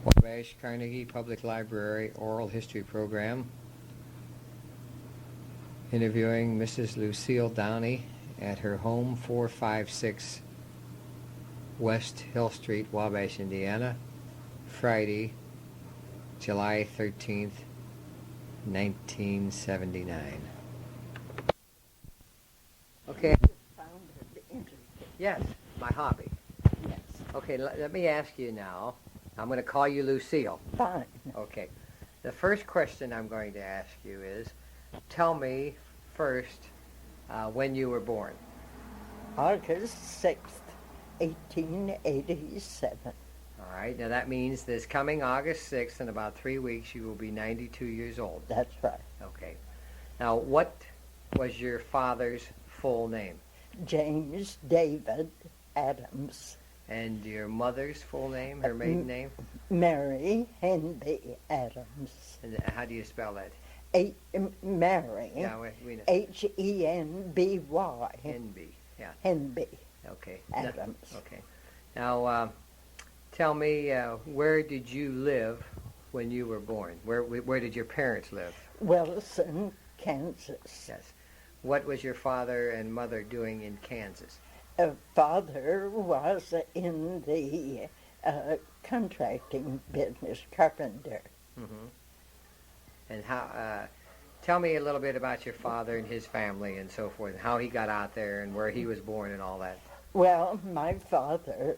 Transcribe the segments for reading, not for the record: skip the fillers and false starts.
Wabash Carnegie Public Library Oral History Program. Interviewing Mrs. Lucille Downey at her home, 456 West Hill Street, Wabash, Indiana, Friday, July 13th, 1979. Okay. Found it interesting. Yes, my hobby. Yes. Okay, let me ask you now. I'm going to call you Lucille. Fine. Okay. The first question I'm going to ask you is, tell me first when you were born. August 6th, 1887. All right. Now that means this coming August 6th, in about 3 weeks, you will be 92 years old. That's right. Okay. Now, what was your father's full name? James David Adams. And your mother's full name, her maiden name? Mary Hemby Adams. And how do you spell that? Mary. Yeah, we know. Henby. Henby. Yeah. Henby Okay. Adams. Okay. Now, tell me, where did you live when you were born? Where did your parents live? Wilson, Kansas. Yes. What was your father and mother doing in Kansas? Father was in the contracting business, carpenter. Mm-hmm. And how? Tell me a little bit about your father and his family and so forth, and how he got out there and where he was born and all that. Well, my father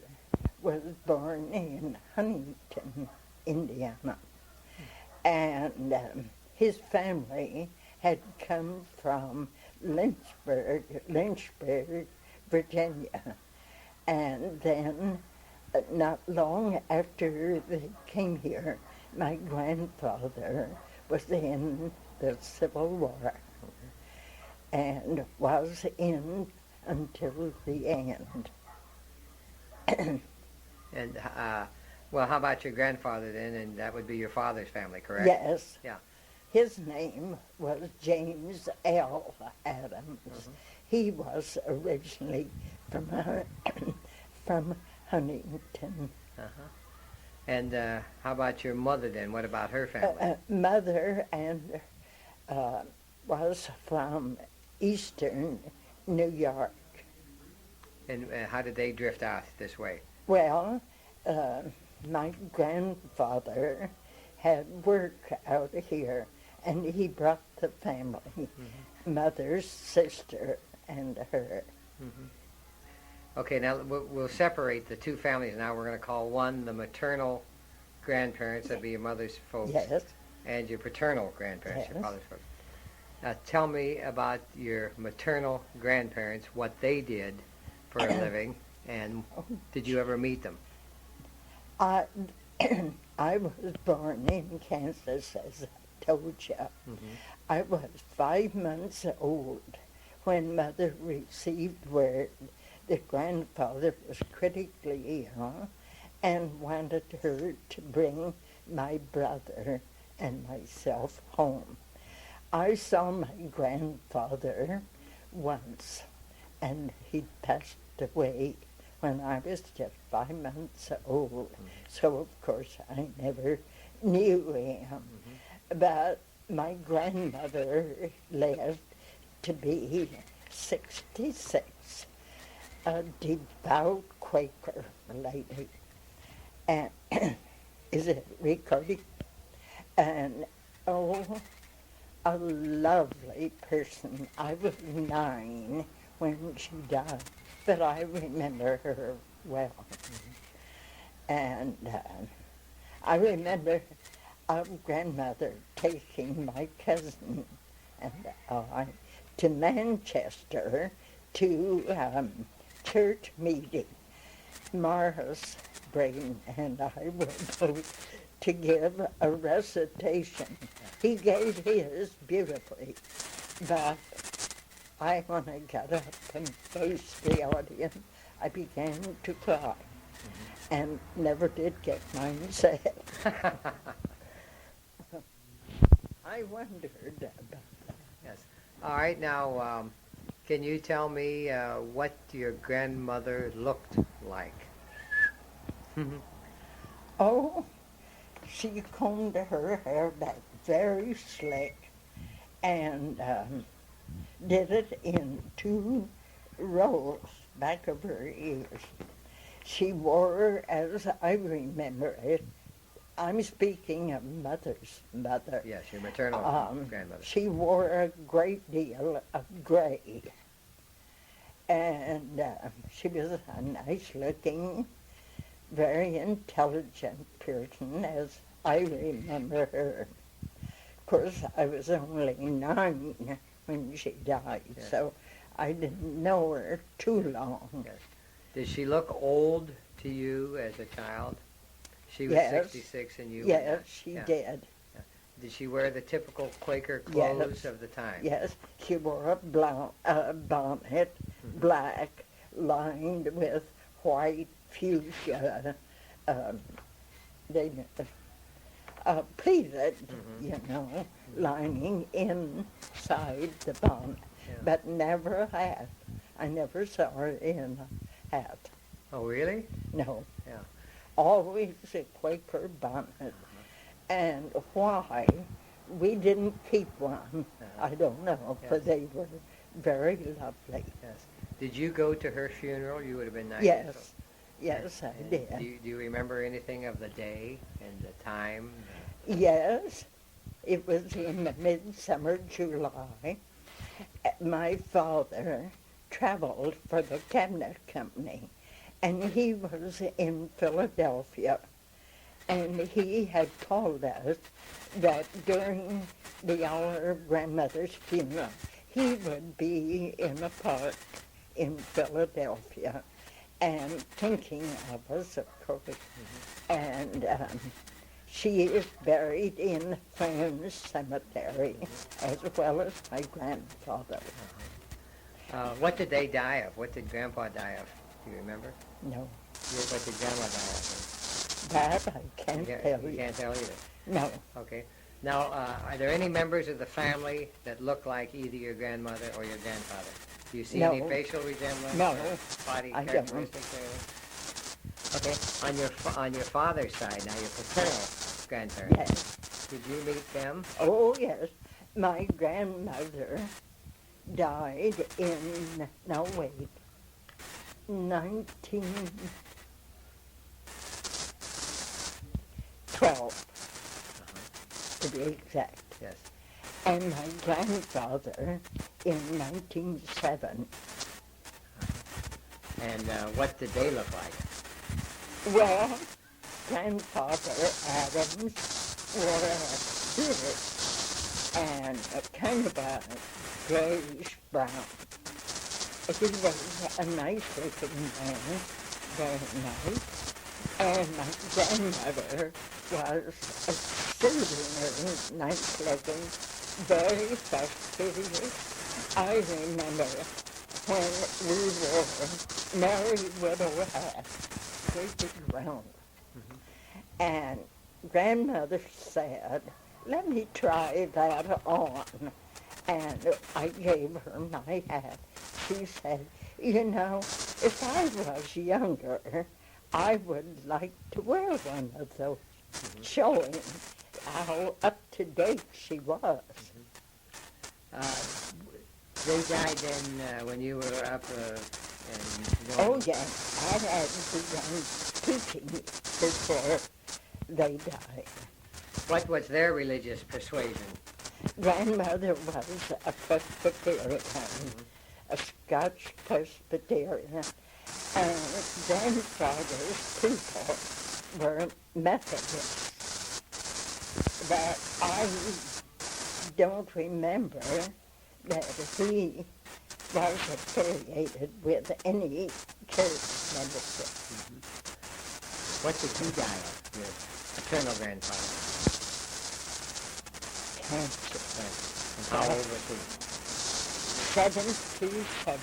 was born in Huntington, Indiana, and his family had come from Lynchburg, Virginia, and then not long after they came here, my grandfather was in the Civil War and was in until the end. And well, how about your grandfather then? And that would be your father's family, correct? Yes. Yeah. His name was James L. Adams. Mm-hmm. He was originally from Huntington. Uh-huh. And how about your mother then? What about her family? Mother and was from eastern New York. And how did they drift out this way? Well, my grandfather had work out here, and he brought the family, Mm-hmm. mother's sister and her. Mm-hmm. Okay, now we'll separate the two families now. We're going to call one the maternal grandparents, that'd be your mother's folks, Yes. and your paternal grandparents, your Yes. father's folks. Now tell me about your maternal grandparents, what they did for a living, and did you ever meet them? I was born in Kansas, as I told you. Mm-hmm. I was 5 months old when Mother received word that grandfather was critically ill and wanted her to bring my brother and myself home. I saw my grandfather once, and he passed away when I was just 5 months old. So, of course, I never knew him. Mm-hmm. But my grandmother lived to be 66, a devout Quaker lady. And is it recording? And, oh, a lovely person. I was 9 when she died, but I remember her well. And I remember our grandmother taking my cousin and I to Manchester to church meeting. Morris Braden and I were both to give a recitation. He gave his beautifully, but when I got up and faced the audience, I began to cry and never did get mine said. I wondered about that. Yes. All right, now, can you tell me what your grandmother looked like? Oh, she combed her hair back very slick and did it in 2 rolls back of her ears. She wore, as I remember it, I'm speaking of mother's mother. Yes, your maternal grandmother. She wore a great deal of gray. And she was a nice-looking, very intelligent person, as I remember her. Of course, I was only 9 when she died, Yes. so I didn't know her too long. Yes. Did she look old to you as a child? She was Yes. 66 and you were Yes, not. she Yeah. did. Did she wear the typical Quaker clothes of the time? Yes, she wore a bonnet, black, lined with white fuchsia, pleated, you know, lining inside the bonnet, Yeah. but never a hat. I never saw her in a hat. Oh, really? No. Yeah. Always a Quaker bonnet. And why we didn't keep one, I don't know, Yes. but they were very lovely. Yes. Did you go to her funeral? You would have been 9 Yes, years old. yes, I And did. Do you remember anything of the day and the time? Yes, it was in the midsummer July. My father traveled for the Cabinet Company, and he was in Philadelphia. And he had told us that during the hour of grandmother's funeral, he would be in a park in Philadelphia and thinking of us, of course. And she is buried in Friends Cemetery, as well as my grandfather. What did they die of? What did Grandpa die of? Do you remember? No, What did Grandma die of? that I can't tell You you. can't tell either. No, Okay. Now, are there any members of the family that look like either your grandmother or your grandfather? Do you see any No. facial resemblance? No, or body I don't. characteristics or anything? Okay. On your father's side, now your paternal grandparents. yes. Did you meet them? Oh, yes. My grandmother died in, 1912, to be exact. Yes. And my grandfather in 1907. And what did they look like? Well, Grandfather Adams wore a suit and a kind of a grayish brown. He was a nice looking man, very nice. And my grandmother was a soothing, nice looking, very fastidious. I remember when we wore merry widow hats, great big round. And grandmother said, let me try that on. And I gave her my hat. She said, you know, if I was younger, I would like to wear one of those, showing how up to date she was. They died then when you were up and Oh, yes, I had begun teaching before they died. What was their religious persuasion? Grandmother was a Presbyterian, a Scotch Presbyterian, and grandfather's people were Methodists. But I don't remember that he was affiliated with any church membership. What did he die of, your paternal grandfather? Cancer. And how old was he? 77.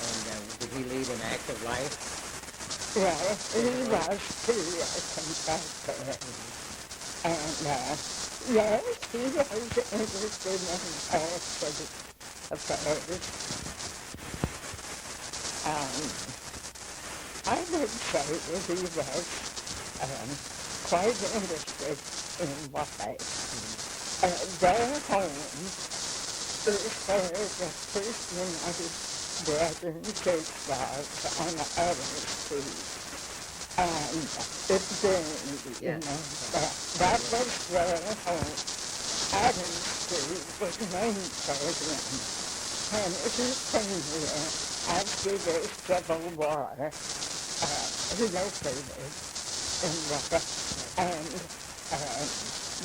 And did he lead an active life? Well, he was too, a contractor. And, yes, he was interested in all city affairs. I would say that he was quite interested in why. Their home is where the First United Brethren Church was on Adelaide Street. And it burned, you know, that was their home. Adelaide Street was named for them. And it was here after the Civil War, located in Russia. And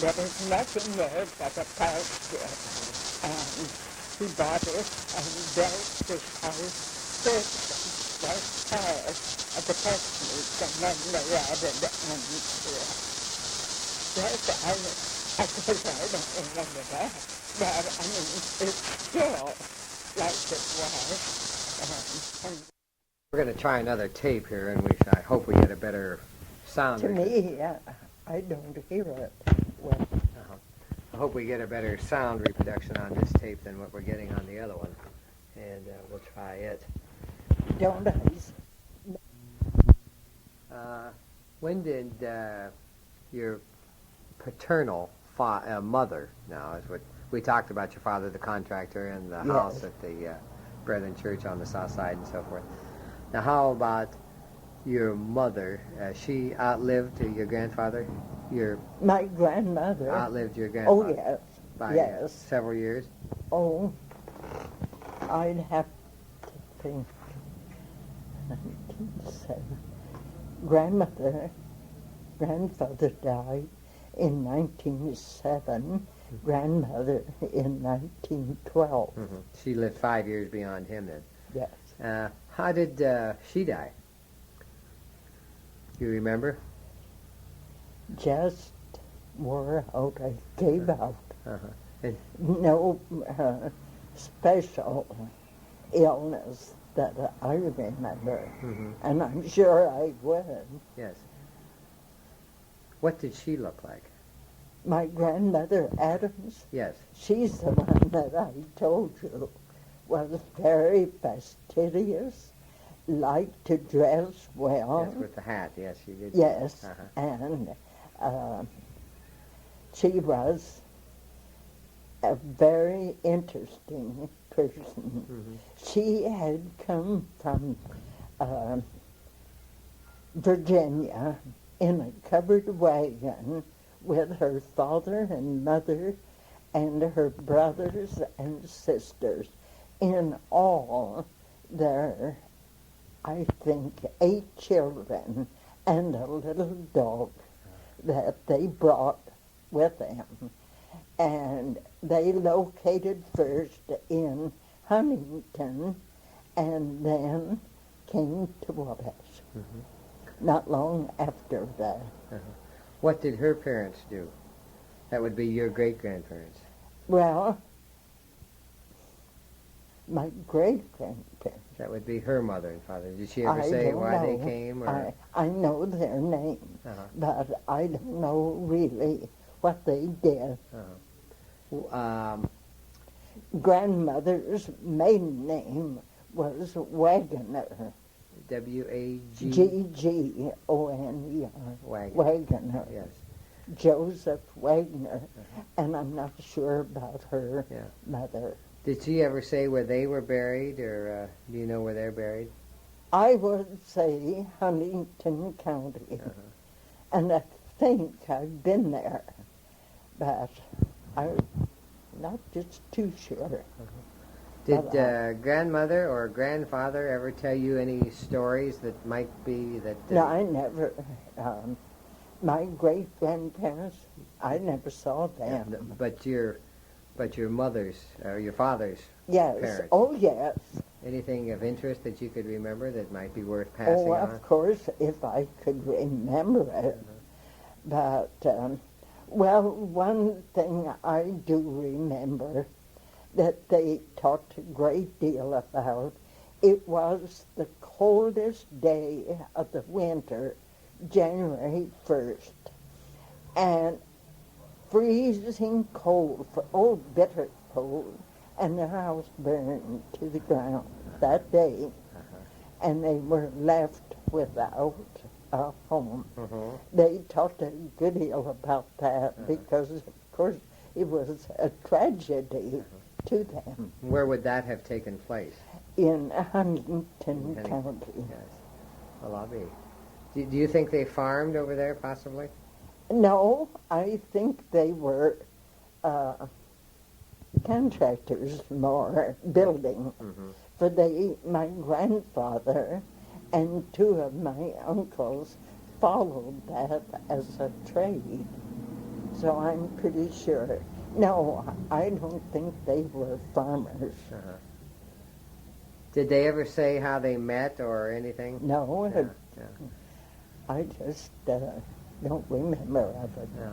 there was nothing there but a pasture. And he bought it and built this house. This was part of the customers, and then they added on to it. Yes, I guess I don't remember that, but I mean, it's still like it was. We're going to try another tape here, and I hope we get a better sound. To me, I don't hear it well. I hope we get a better sound reproduction on this tape than what we're getting on the other one, and we'll try it. Don't I? When did your paternal mother, now is what we talked about, your father, the contractor, and the house at the Brethren Church on the south side and so forth. Now, how about your mother? She outlived your grandfather? My grandmother outlived your grandfather? Oh, yes. By several years? Oh, I'd have to think. 1907. Grandfather died in 1907, grandmother in 1912. Mm-hmm. She lived 5 years beyond him then. Yes. How did she die? Do you remember? Just wore out. I gave out. And No special illness that I remember, and I'm sure I would. yes. What did she look like? My grandmother Adams, Yes. she's the one that I told you was very fastidious, liked to dress well. Yes, with the hat. Yes, she did. Yes, and she was a very interesting person. She had come from Virginia in a covered wagon with her father and mother and her brothers and sisters. In all, there, I think, 8 children and a little dog that they brought with them. And they located first in Huntington and then came to Wabash. Not long after that. What did her parents do? That would be your great-grandparents. Well, my great-grandparents. That would be her mother and father. Did she ever I say don't why they know. came? Or? I know their names, but I don't know really what they did. Grandmother's maiden name was Wagoner. W-A-G? G-G-O-N-E-R. Wagoner. Yes. Joseph Wagner, and I'm not sure about her mother. Did she ever say where they were buried, or do you know where they're buried? I would say Huntington County, and I think I've been there, but I'm not just too sure. Did grandmother or grandfather ever tell you any stories that might be that... No, I never. My great-grandparents, I never saw them. But your mother's, or your father's parents? Oh, yes. Anything of interest that you could remember that might be worth passing on? Of course, if I could remember it. But, well, one thing I do remember that they talked a great deal about, it was the coldest day of the winter, January 1st, and freezing cold, bitter cold, and the house burned to the ground that day, and they were left without home. Mm-hmm. They talked a good deal about that because, of course, it was a tragedy to them Where would that have taken place? in Huntington Huntington. County. Yes. Well, I'll be. Do you think they farmed over there, possibly? No, I think they were contractors more, building. Mm-hmm. For my grandfather and two of my uncles followed that as a trade. So I'm pretty sure. No, I don't think they were farmers. Uh-huh. Did they ever say how they met or anything? No, Yeah. I just don't remember of it. Yeah.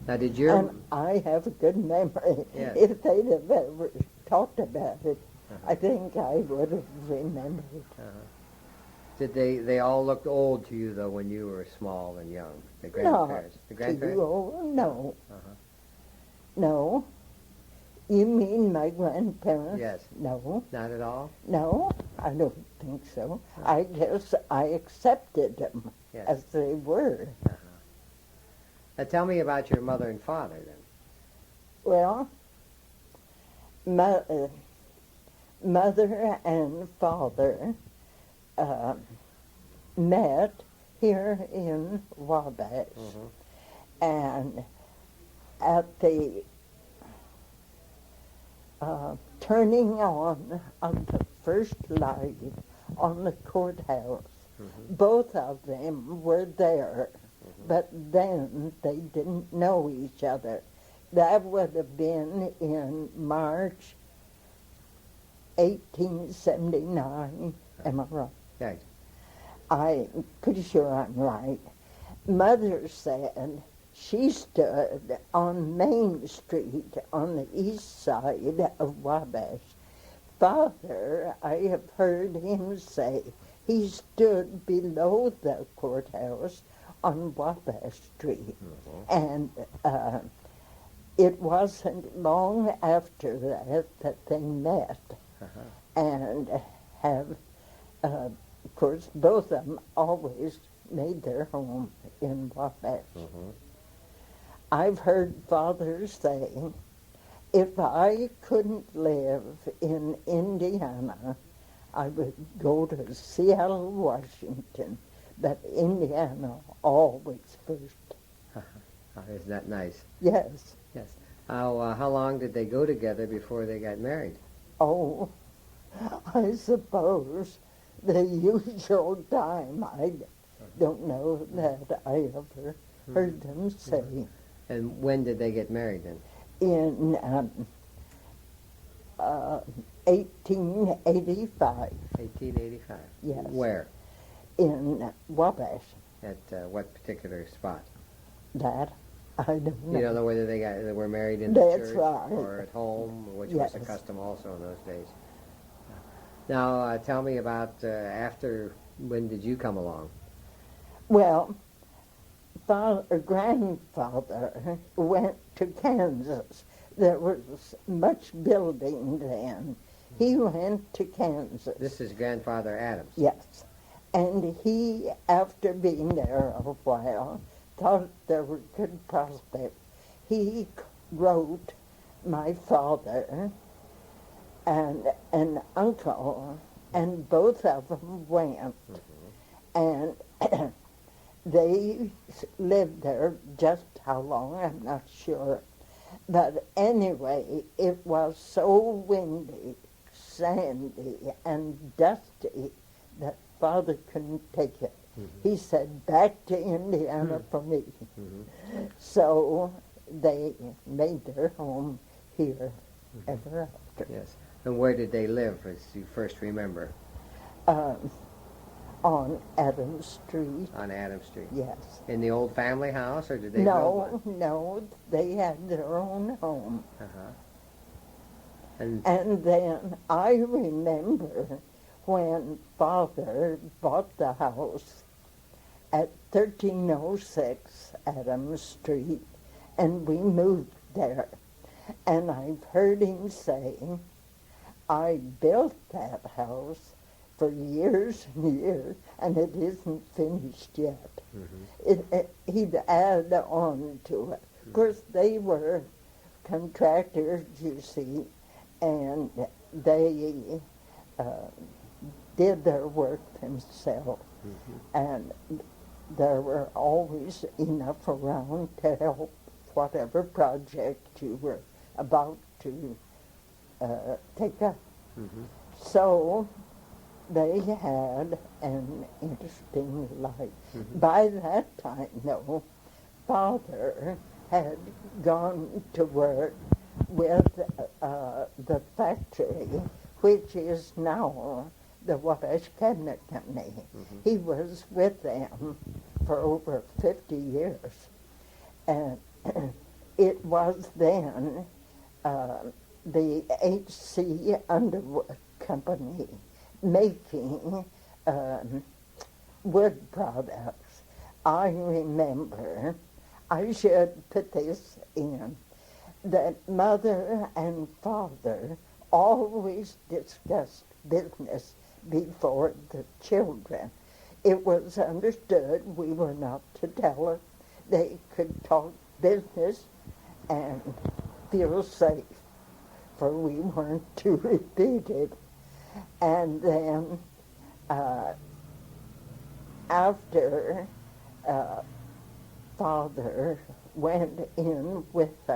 Now, did your... And I have a good memory. Yes. If they'd have ever talked about it, Uh-huh. I think I would have remembered. Did they all looked old to you, though, when you were small and young? The grandparents? The grandparents? No. Uh-huh. No. You mean my grandparents? Yes. No. Not at all? No, I don't think so. I guess I accepted them Yes. as they were. Now, tell me about your mother and father, then. Well, mother and father met here in Wabash, and at the turning on of the first light on the courthouse, both of them were there, but then they didn't know each other. That would have been in March 1879. Am I right? Yes. I'm pretty sure I'm right. Mother said she stood on Main Street on the east side of Wabash. Father, I have heard him say he stood below the courthouse on Wabash Street. And it wasn't long after that they met and have, of course, both of them always made their home in Wabash. I've heard Father say, if I couldn't live in Indiana, I would go to Seattle, Washington, but Indiana always first. Isn't that nice? Yes. Yes. How long did they go together before they got married? Oh, I suppose the usual time. I don't know that I ever heard them say. And when did they get married, then? In 1885. 1885. Yes. Where? In Wabash. At what particular spot? That I don't know. You don't know whether they were married in the That's church right. or at home, which Yes. was the custom also in those days. Now, tell me about when did you come along? Well, grandfather went to Kansas. There was much building then. He went to Kansas. This is Grandfather Adams. Yes. And he, after being there a while, thought there were good prospects. He wrote my father and an uncle, and both of them went. And they lived there just how long, I'm not sure. But anyway, it was so windy, sandy, and dusty that Father couldn't take it. He said, back to Indiana for me. So they made their home here ever after. Yes. And where did they live, as you first remember? On Adams Street. On Adams Street. Yes. In the old family house, or did they build one? No, they had their own home. And And then I remember when Father bought the house at 1306 Adams Street, and we moved there. And I've heard him say, I built that house for years and years, and it isn't finished yet. He'd add on to it. Of course, they were contractors, you see, and they did their work themselves. And there were always enough around to help whatever project you were about to take up. So they had an interesting life. By that time, though, Father had gone to work with the factory, which is now the Wabash Cabinet Company. He was with them for over 50 years. And it was then the HC Underwood Company making wood products. I remember, I should put this in, that Mother and Father always discussed business before the children. It was understood we were not to tell it. They could talk business and feel safe, for we weren't to repeat it. And then after Father went in with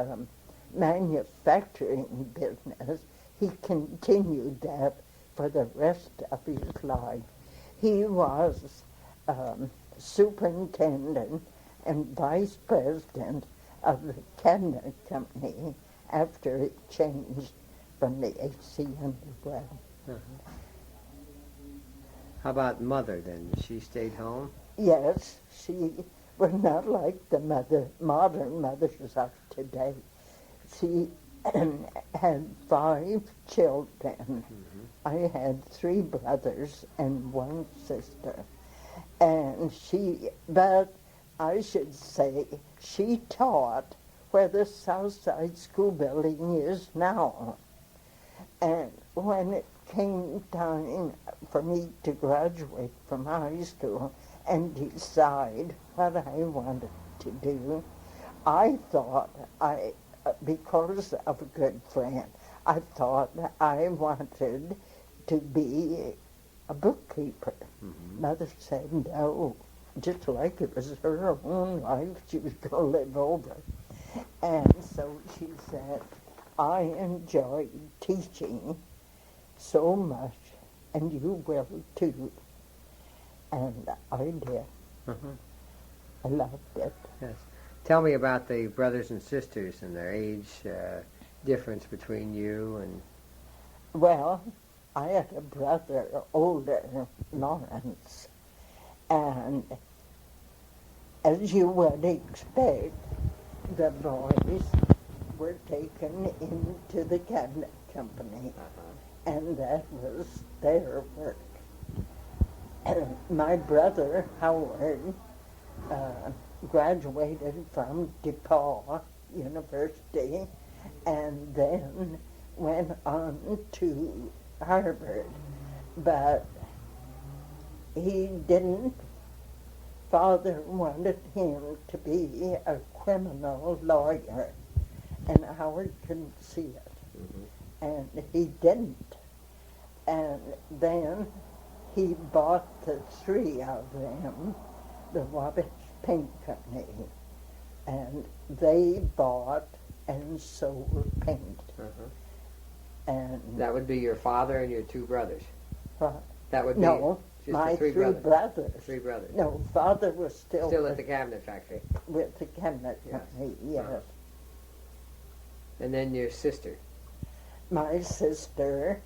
manufacturing business, he continued that for the rest of his life. He was superintendent and vice president of the Cabinet Company after it changed from the HC Underwood. How about Mother, then? She stayed home? Yes, she was not like the modern mothers of today. She had 5 children. I had 3 brothers and 1 sister. And but I should say, she taught where the Southside School building is now. And when it came time for me to graduate from high school and decide what I wanted to do, I thought because of a good friend, I thought I wanted to be a bookkeeper. Mother said no, just like it was her own life she was going to live over. And so she said, I enjoyed teaching so much, and you will too. And I did. I loved it. Yes. Tell me about the brothers and sisters and their age difference between you and... Well, I had a brother older, Lawrence, and as you would expect, the boys were taken into the Cabinet Company, and that was their work. My brother, Howard, graduated from DePaul University and then went on to Harvard, but he didn't. Father wanted him to be a criminal lawyer, and Howard couldn't see it, and he didn't. And then he bought the 3 of them, the Wabash Paint Company, and they bought and sold paint. And that would be your father and your 2 brothers? What? That would be no, just my the 3 brothers. 3 brothers. No, Father was still at the cabinet factory. With the Cabinet Company, yes. And then your sister? My sister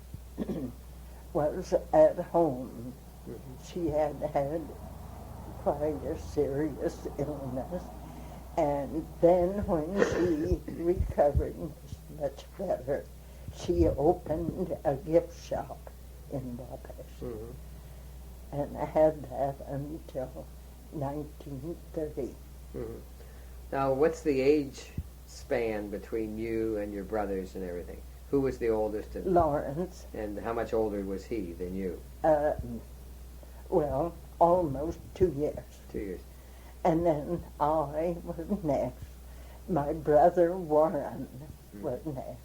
was at home. She had had quite a serious illness, and then when she recovered much better, she opened a gift shop in Wabash, and I had that until 1930. Now, what's the age span between you and your brothers and everything? Who was the oldest? Lawrence. And how much older was he than you? Well, almost 2 years. 2 years. And then I was next. My brother Warren was next.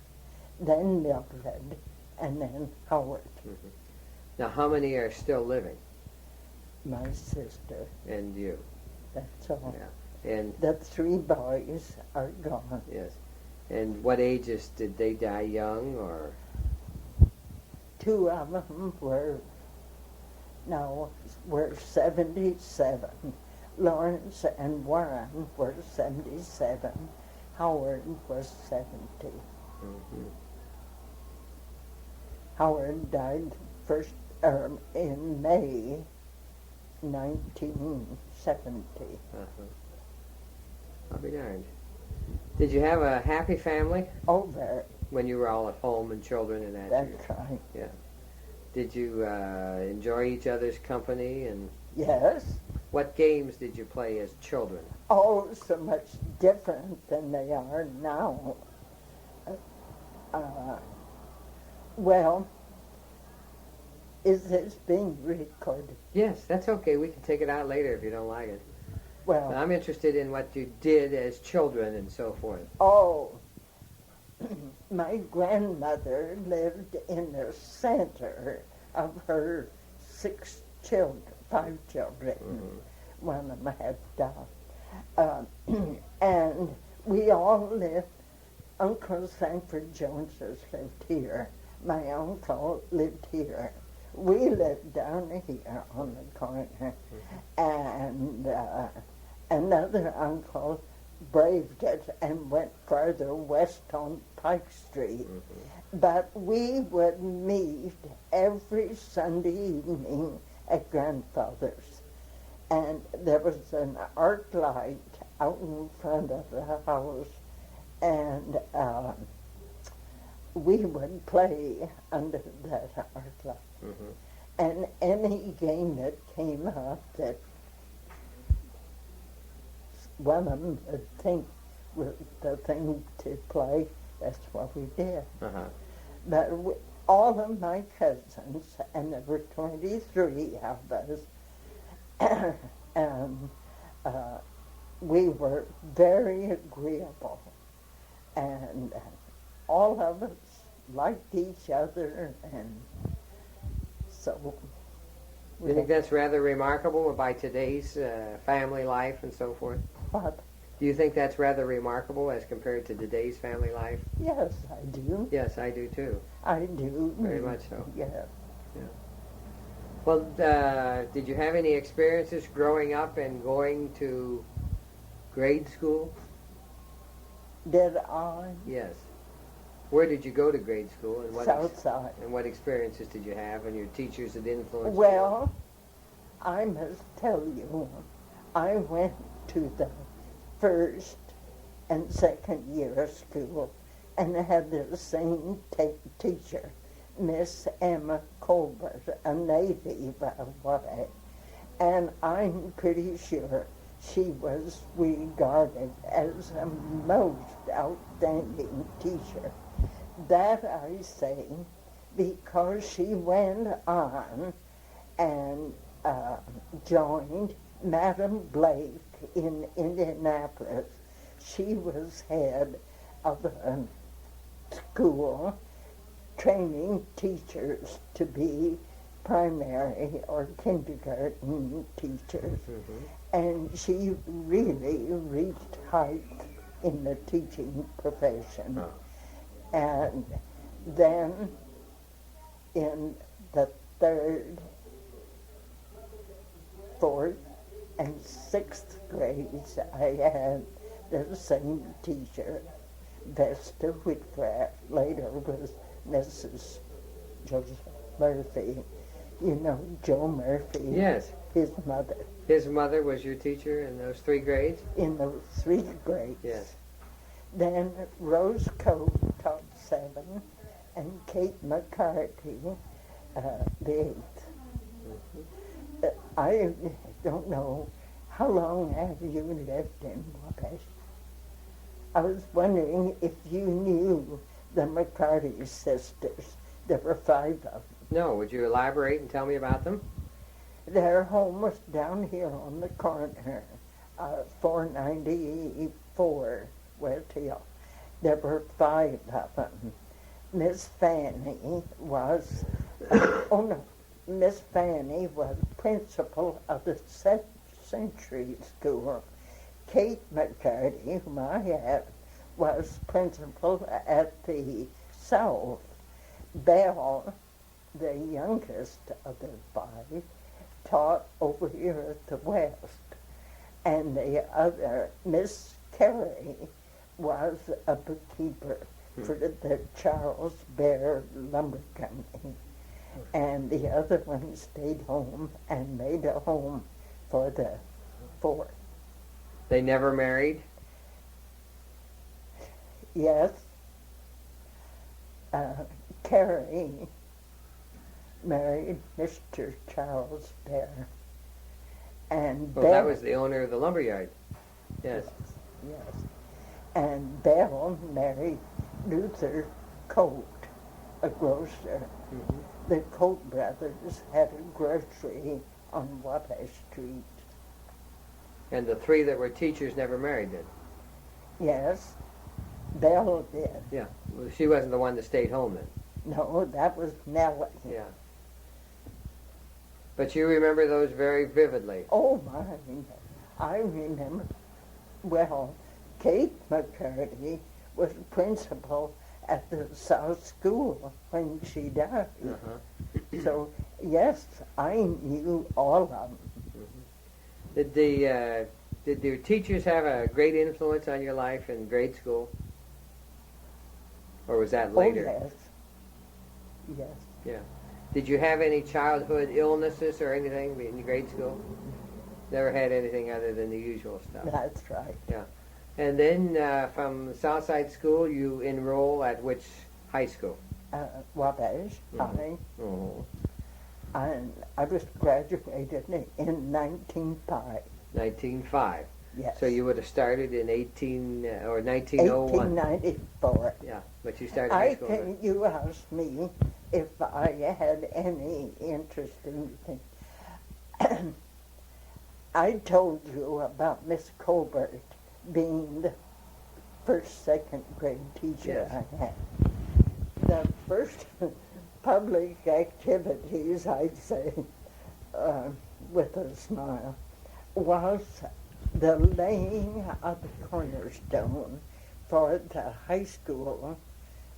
Then Mildred, and then Howard. Mm-hmm. Now, how many are still living? My sister. And you? That's all. Yeah. And the 3 boys are gone. yes. And what ages did they die? Young or? 2 of them were 77. Lawrence and Warren were 77. Howard was 70. Mm-hmm. Howard died in May 1970. Uh-huh. I'll be darned. Did you have a happy family? Oh, very. When you were all at home and children and that? That's right. Yeah. Did you enjoy each other's company? And Yes. what games did you play as children? Oh, so much different than they are now. Well, is this being recorded? Yes, that's okay. We can take it out later if you don't like it. Well, I'm interested in what you did as children and so forth. oh, my grandmother lived in the center of her 5 children. Mm-hmm. One of them had died. And we all lived, Uncle Sanford Jones's lived here. My uncle lived here. We lived down here on the corner. And another uncle braved it and went farther west on Pike Street. Mm-hmm. But we would meet every Sunday evening at Grandfather's. And there was an arc light out in front of the house, and we would play under that arc light. Mm-hmm. And any game that came up that one of them would think was the thing to play, that's what we did. Uh-huh. But all of my cousins, and there were 23 of us, and we were very agreeable, and all of us liked each other, and so. Do you think that's rather remarkable by today's family life and so forth? What? Do you think that's rather remarkable as compared to today's family life? Yes, I do. Yes, I do too. I do. Very much so. Yeah. Well, did you have any experiences growing up and going to grade school? Did I? Yes. Where did you go to grade school, and what Southside. and what experiences did you have, and your teachers that influenced Well, I must tell you, I went to the first and second year of school and had the same teacher, Miss Emma Colbert, a native of Wabash, and I'm pretty sure she was regarded as a most outstanding teacher. That I say because she went on and joined Madam Blake in Indianapolis. She was head of a school training teachers to be primary or kindergarten teachers. Mm-hmm. And she really reached height in the teaching profession. Oh. And then in the 3rd, 4th, and 6th grades, I had the same teacher, Vesta Whitcraft. Later was Mrs. Joseph Murphy. You know Joe Murphy? Yes. His mother. His mother was your teacher in those 3 grades? In those 3 grades. Yes. Then Rose Cove taught 7, and Kate McCarthy the 8th. Mm-hmm. I don't know, how long have you lived in Wabash? I was wondering if you knew the McCarty sisters. There were 5 of them. No, would you elaborate and tell me about them? Their home was down here on the corner, 494 West Hill. There were 5 of them. Miss Fanny was, Miss Fanny was principal of the Century School. Kate McCarty, whom I had, was principal at the South. Belle, the youngest of the 5, taught over here at the West. And the other, Miss Carey, was a bookkeeper for the Charles Bear Lumber Company. And the other one stayed home and made a home for the 4. They never married? Yes. Carrie married Mr. Charles Bear. And Well, that was the owner of the lumberyard. Yes. Yes. And Belle married Luther Coat, a grocer. Mm-hmm. The Coat brothers had a grocery on Wabash Street. And the 3 that were teachers never married then? Yes, Belle did. Yeah. Well, she wasn't the one that stayed home then? No, that was Nellie. Yeah. But you remember those very vividly? Oh, my. I remember. Well, Kate McCarty was principal at the South School when she died. Uh-huh. So, yes, I knew all of them. Did your teachers have a great influence on your life in grade school? Or was that later? Oh, yes. Yes. Yeah. Did you have any childhood illnesses or anything in grade school? Never had anything other than the usual stuff. That's right. Yeah. And then from Southside School, you enroll at which high school? Wabash High. Mm-hmm. And I was graduated in 1905. 1905. Yes. So you would have started in 1901. 1894. Yeah, but you started high school. You asked me if I had any interest in anything. I told you about Miss Colbert being the first, second grade teacher Yes. I had. The first public activities, I'd say, with a smile, was the laying of the cornerstone for the high school,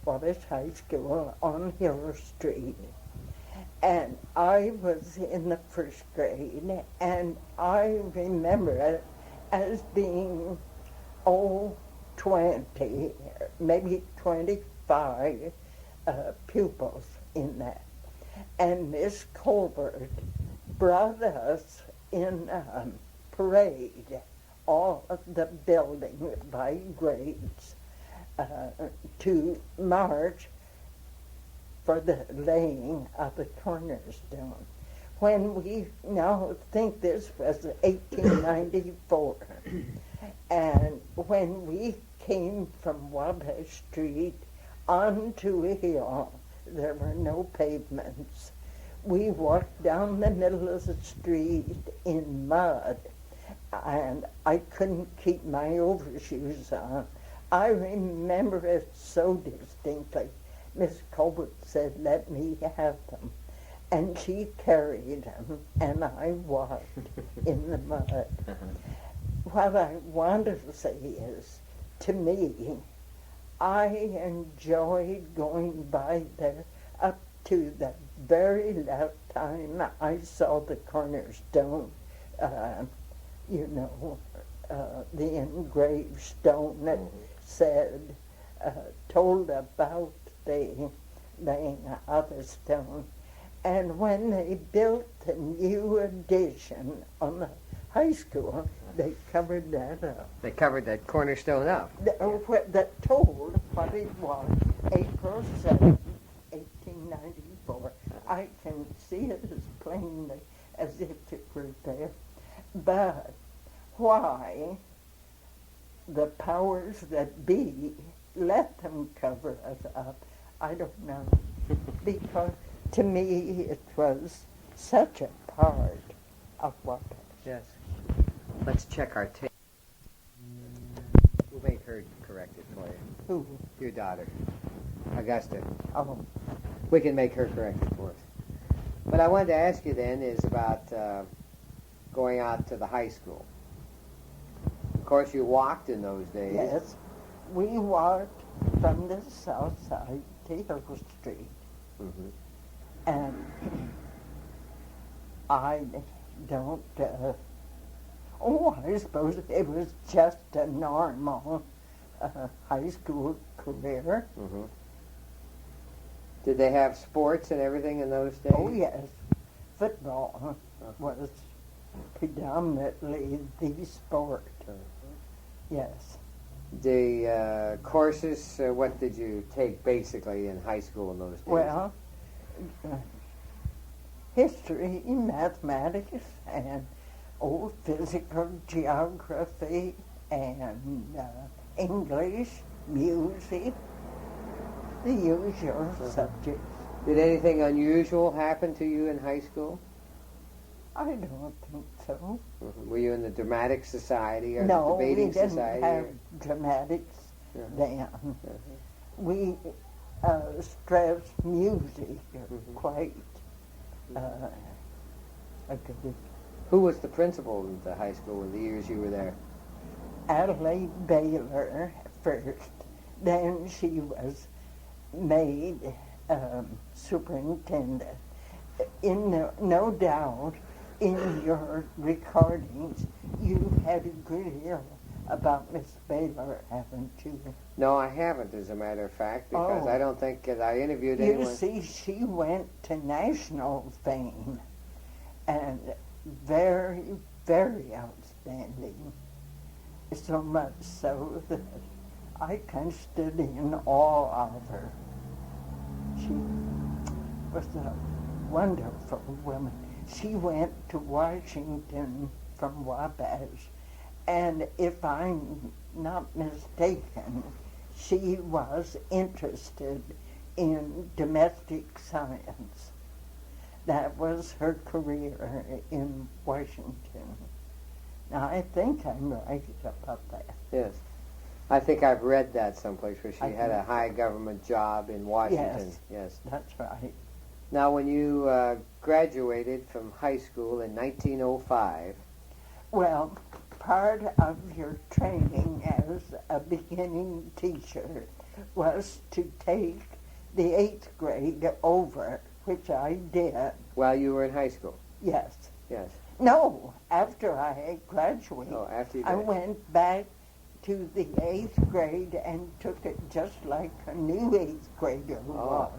Wabash High School on Hill Street. And I was in the first grade, and I remember it as being, 20, maybe 25 pupils in that. And Miss Colbert brought us in a parade, all of the building by grades, to march for the laying of the cornerstone. When we now think this was 1894, and when we came from Wabash Street onto a hill, there were no pavements. We walked down the middle of the street in mud, and I couldn't keep my overshoes on. I remember it so distinctly. Miss Colbert said, "Let me have them." And she carried them, and I walked in the mud. What I want to say is, to me, I enjoyed going by there up to the very last time I saw the cornerstone, the engraved stone that said, told about the laying of the stone. And when they built the new addition on the high school, they covered that up. They covered that cornerstone up. That told what it was, April 7, 1894. I can see it as plainly as if it were there. But why the powers that be let them cover us up. I don't know. Because to me it was such a part of Wabash. Yes. Let's check our tape. We'll make her correct it for you. Who? Your daughter, Augusta. Oh, We can make her correct it for us. What I wanted to ask you then is about going out to the high school. Of course, you walked in those days. yes. We walked from the south side to Hill Street. Mm-hmm. And I don't, I suppose it was just a normal high school career. Mm-hmm. Did they have sports and everything in those days? Oh, yes. Football was predominantly the sport. Yes. The courses, what did you take basically in high school in those days? Well, history, mathematics, and physical geography, and English, music, the usual subjects. Did anything unusual happen to you in high school? I don't think so. Mm-hmm. Were you in the dramatic society or No, the debating we didn't society? have dramatics then. Uh-huh. We stressed music quite a good. Who was the principal at the high school in the years you were there? Adelaide Baylor first. Then she was made superintendent. No doubt, in your recordings, you had a good deal about Miss Baylor, haven't you? No, I haven't, as a matter of fact, because I don't think that I interviewed You anyone. see, she went to national fame, and very, very outstanding. So much so that I kind of stood in awe of her. She was a wonderful woman. She went to Washington from Wabash, and if I'm not mistaken, she was interested in domestic science. That was her career in Washington. Now, I think I'm right about that. Yes. I think I've read that someplace where she I had a think so. high government job in Washington. Yes. Yes. That's right. Now, when you graduated from high school in 1905, Well, part of your training as a beginning teacher was to take the 8th grade over, which I did. while you were in high school. Yes. Yes. No, after I graduated, Oh, after you I did. went back to the 8th grade and took it just like a new 8th grader was.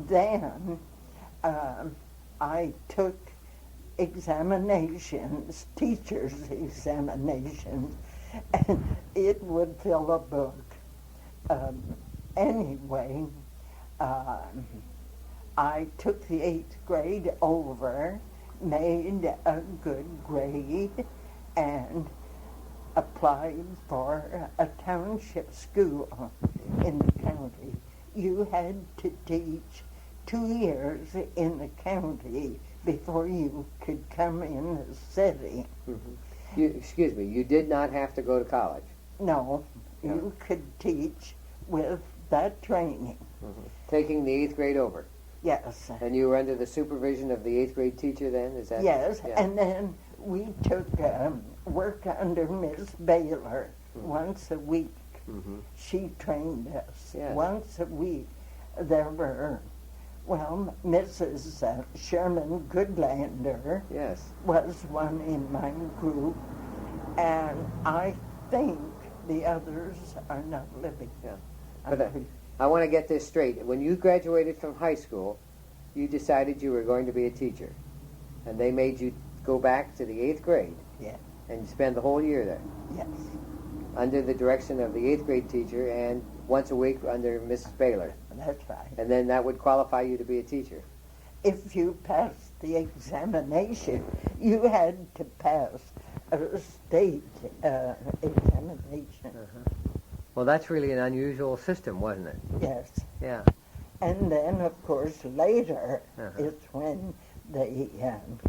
Then I took examinations, teachers' examinations, and it would fill a book. Anyway, I took the 8th grade over, made a good grade, and applied for a township school in the county. You had to teach 2 years in the county before you could come in the city. Mm-hmm. Excuse me, you did not have to go to college. No, you could teach with that training. Mm-hmm. Taking the 8th grade over. Yes. And you were under the supervision of the 8th grade teacher then? Is that? Yes, Yeah. and then we took work under Miss Baylor once a week. Mm-hmm. She trained us Yes. once a week. There were, well, Mrs. Sherman Goodlander Yes. was one in my group, and I think the others are not living. Yeah. But I want to get this straight. When you graduated from high school, you decided you were going to be a teacher, and they made you go back to the 8th grade. Yeah. And spend the whole year there. Yes. Under the direction of the 8th grade teacher and once a week under Mrs. Baylor. That's right. And then that would qualify you to be a teacher. If you passed the examination, you had to pass a state examination. Well, that's really an unusual system, wasn't it? Yes. Yeah. And then, of course, later Uh-huh. it's when the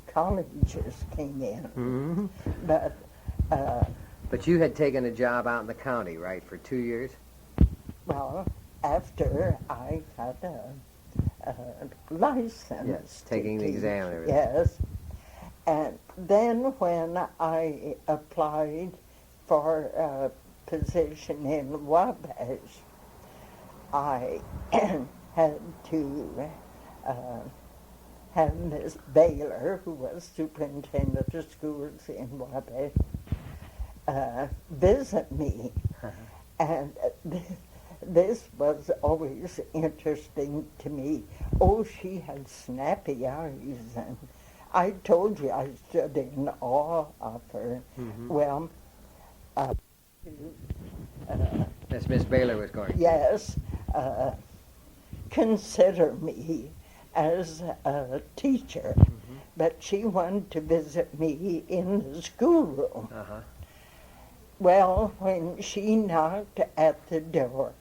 colleges came in. Mm-hmm. But But you had taken a job out in the county, right, for 2 years? well, after I got a license, Yes, to taking the teach, exam and everything. yes, and then when I applied for a position in Wabash, I had to have Miss Baylor, who was superintendent of schools in Wabash, visit me. And this was always interesting to me. Oh, she had snappy eyes, and I told you I stood in awe of her. Mm-hmm. Well, As Miss Baylor was going. yes, consider me as a teacher, but she wanted to visit me in the schoolroom. Uh-huh. Well, when she knocked at the door,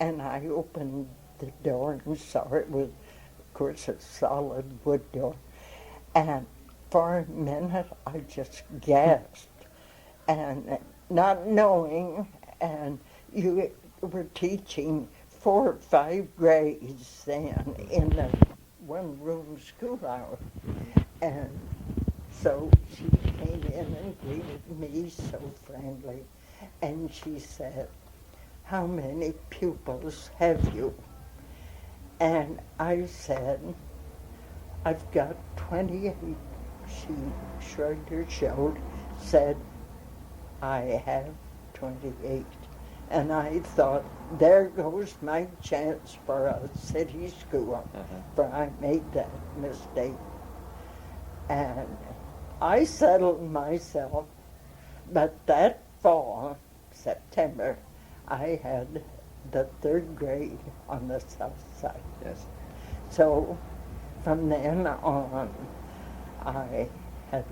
and I opened the door and saw it was, of course, a solid wood door, and for a minute I just gasped, and not knowing, and you were teaching 4 or 5 grades then in the one-room schoolhouse, and so she came in and greeted me so friendly, and she said, "How many pupils have you?" And I said, "I've got 28. She shrugged her shoulders, said, "I have 28. And I thought, there goes my chance for a city school, for I made that mistake. And I settled myself, but that fall, September, I had the 3rd grade on the south side. Yes. So from then on, I had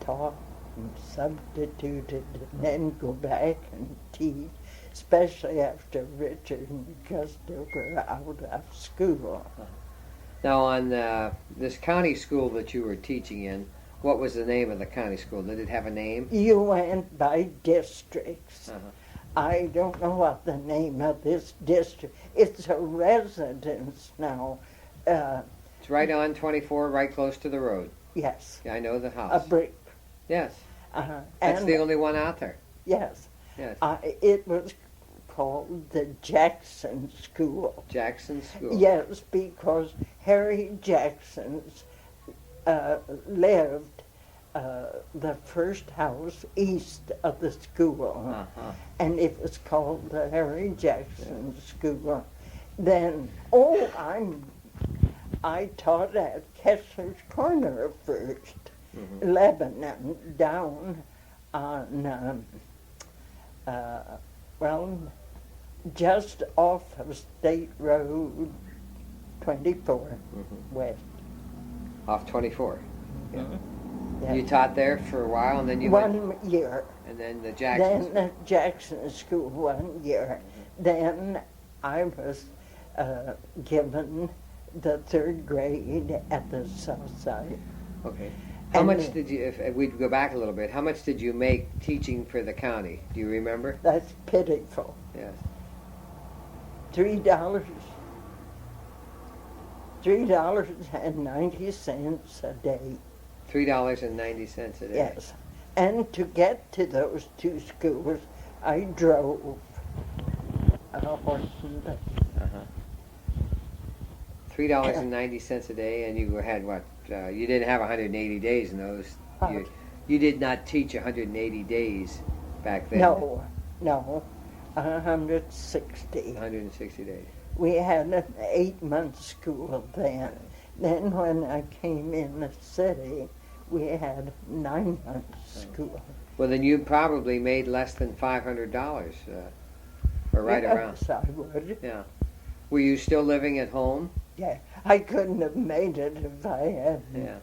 taught and substituted and then go back and teach, especially after Richard and Gustav were out of school. Now, on this county school that you were teaching in, what was the name of the county school? Did it have a name? You went by districts. Uh-huh. I don't know what the name of this district. It's a residence now. It's right on 24, right close to the road. Yes, Yeah, I know the a house. brick. Yes, Uh, that's and the only one out there. yes, Yes, it was called the Jackson School. Jackson School. Yes, because Harry Jackson's lived the first house east of the school, Uh-huh. and it was called the Harry Jackson School. Then, I taught at Kessler's Corner first, Lebanon, down on, just off of State Road 24 west. Off 24. Yeah. Yeah. You taught there for a while, and then you went, 1 year. and then the Jackson. Then at Jackson School 1 year. Then I was given the 3rd grade at the south side. Okay. How And much did you, if we'd go back a little bit, how much did you make teaching for the county? Do you remember? That's pitiful. Yes. $3. $3.90 a day. $3.90 a day. Yes. And to get to those 2 schools, I drove a horse and buggy. Uh-huh. $3.90 a day, and you had what? You didn't have 180 days in those. You did not teach 180 days back then. No, 160. 160 days. We had an 8-month school then. Then when I came in the city, we had 9-month school. Well, then you probably made less than $500, or right around. Yes, I would. Yeah. Were you still living at home? Yeah, I couldn't have made it if I hadn't. Yeah.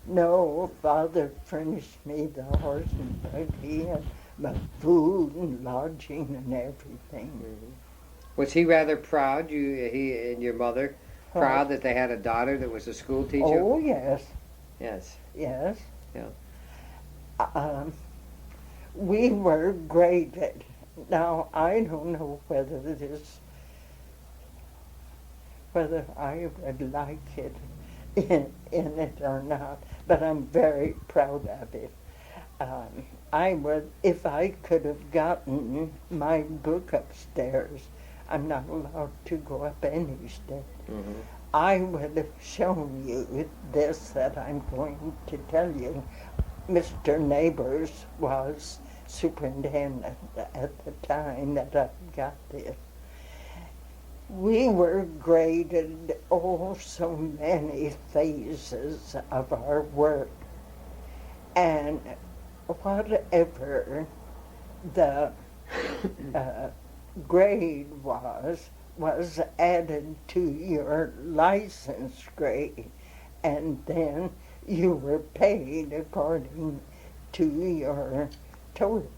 No, Father furnished me the horse and buggy, and my food and lodging and everything. Mm-hmm. Was he rather proud, he and your mother, proud that they had a daughter that was a school teacher? Oh, yes. Yes. Yes. Yeah. We were graded. Now, I don't know whether I would like it in it or not, but I'm very proud of it. I would, if I could have gotten my book upstairs, I'm not allowed to go up any step. Mm-hmm. I would have shown you this that I'm going to tell you. Mr. Neighbors was superintendent at the time that I got this. We were graded so many phases of our work, and whatever the grade was added to your license grade, and then you were paid according to your total.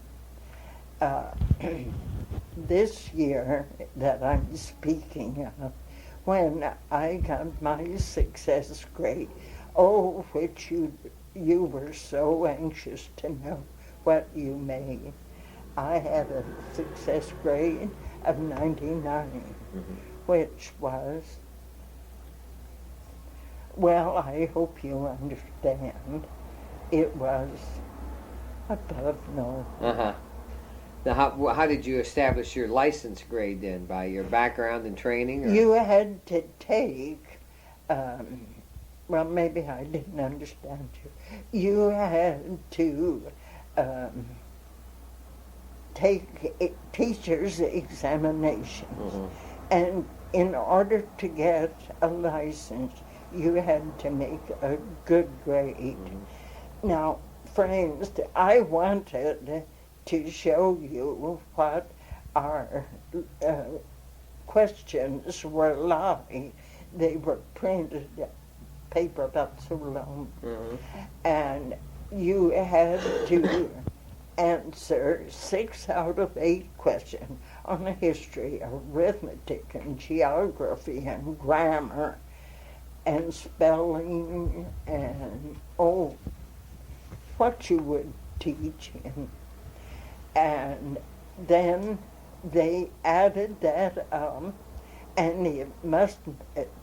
This year that I'm speaking of, when I got my success grade, which you were so anxious to know what you made, I had a success grade of 99, mm-hmm. which was, well, I hope you understand, it was above normal. Uh-huh. Now, how did you establish your license grade then? By your background and training? Or? You had to take, well, maybe I didn't understand you. You had to take teacher's examinations. Mm-hmm. And in order to get a license, you had to make a good grade. Mm-hmm. Now, friends, I wanted to show you what our questions were like. They were printed paper about so long. Mm-hmm. And you had to answer 6 out of 8 questions on history, arithmetic, and geography, and grammar, and spelling, and what you would teach in. And then they added that up, and it must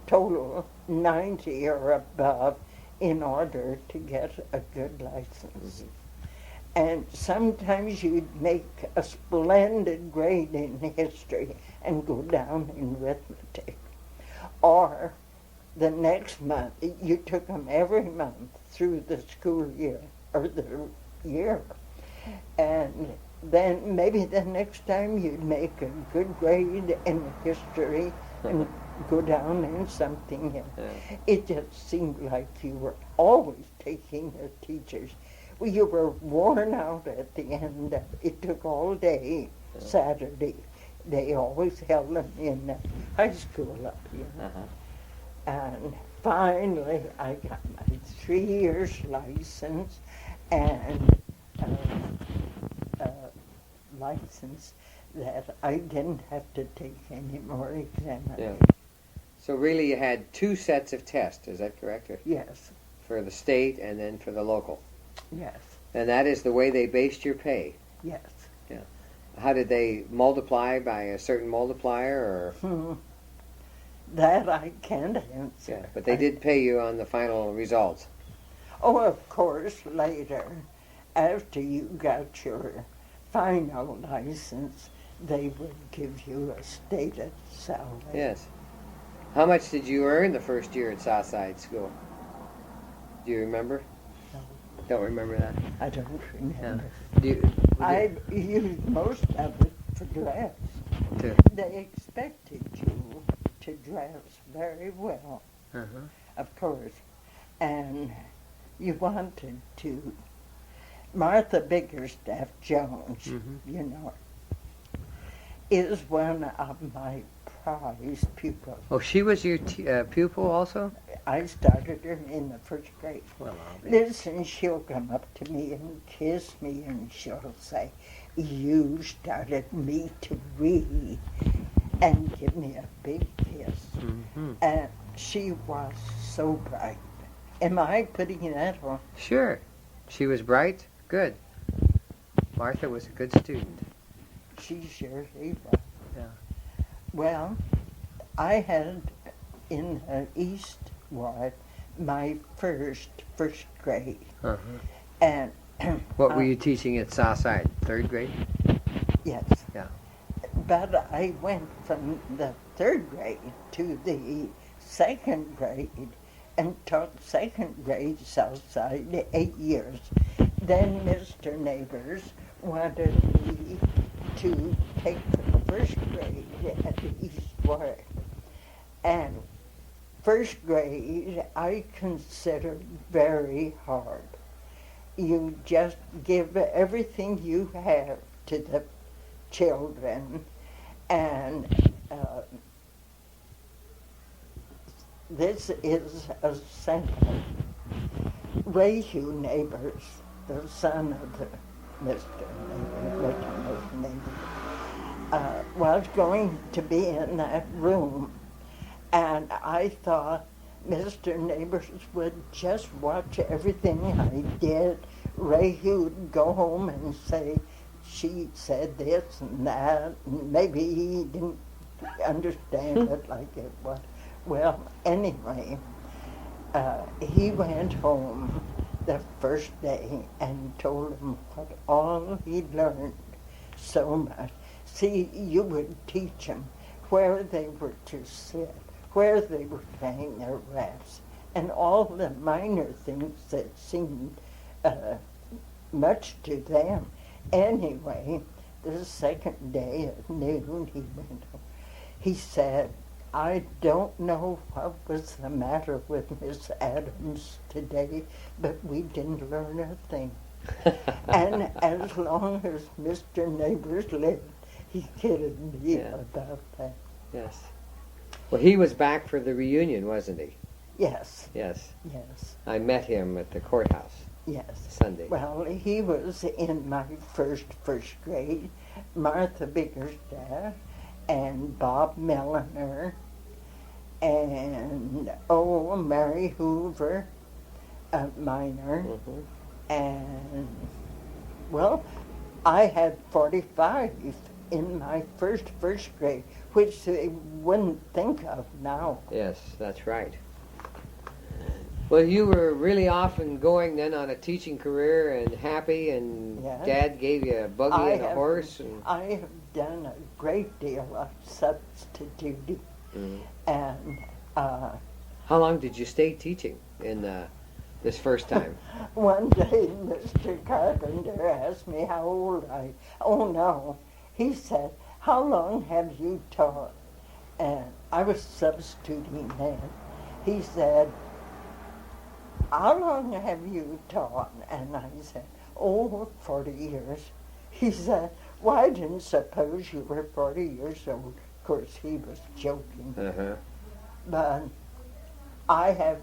total 90 or above in order to get a good license. Mm-hmm. And sometimes you'd make a splendid grade in history and go down in arithmetic. Or the next month, you took them every month through the school year, or the year. And then maybe the next time you'd make a good grade in history and go down in something else. Yeah. It just seemed like you were always taking the teachers. Well, you were worn out at the end. It took all day, yeah. Saturday. They always held them in the high school up here. Uh-huh. And finally, I got my 3 years license and license that I didn't have to take any more examinations. Yeah. So really you had 2 sets of tests, is that correct? Or yes. For the state and then for the local? Yes. And that is the way they based your pay? Yes. Yeah. How did they multiply by a certain multiplier, or? That I can't answer. Yeah, but they did pay you on the final results? Oh, of course, later, after you got your final license, they would give you a stated salary. Yes. How much did you earn the first year at Southside School? Do you remember? No. Don't remember that? I don't remember. No. I used most of it for dress. Too. They expected you to dress very well, of course, and you wanted to. Martha Biggerstaff Jones, you know, is one of my prized pupil. Oh, she was your pupil also? I started her in the first grade. Well, I'll be. Listen, she'll come up to me and kiss me, and she'll say, "You started me to read," and give me a big kiss. Mm-hmm. And she was so bright. Am I putting that on? Sure. She was bright? Good. Martha was a good student. She surely was. Yeah. Well, I had in the East Ward my first grade. Uh-huh. And What were you teaching at Southside? Third grade? yes. Yeah. But I went from the third grade to the second grade and taught second grade Southside 8 years. Then Mr. Neighbors wanted me to take the first grade at the East Ward. And first grade I considered very hard. You just give everything you have to the children, and this is a sample. Ray Hugh Neighbors, the son of the Mr. Neighbors, was going to be in that room, and I thought Mr. Neighbors would just watch everything I did. Ray Hugh would go home and say, "She said this and that," and maybe he didn't understand it like it was. Well, anyway, he went home the first day and told him what all he learned so much. See, you would teach them where they were to sit, where they were to hang their wraps, and all the minor things that seemed much to them. Anyway, the second day at noon, he went home. He said, "I don't know what was the matter with Miss Adams today, but we didn't learn a thing." And as long as Mr. Neighbors lived, he kidded me about that. Yes. Well, he was back for the reunion, wasn't he? Yes. Yes. Yes. I met him at the courthouse Yes. Sunday. Well, he was in my first grade. Martha Biggerstaff and Bob Milliner and Mary Hoover, Minor, and well, I had 45 in my first grade, which they wouldn't think of now. Yes, that's right. Well, you were really off and going then on a teaching career and happy, and Yes. Dad gave you a buggy and a horse. And I have done a great deal of substituting, and how long did you stay teaching in this first time? one day Mr. Carpenter asked me how old he said, "How long have you taught?" And I was substituting then. He said, "How long have you taught?" And I said, 40 years. He said, "Well, I didn't suppose you were 40 years old." Of course, he was joking. But I have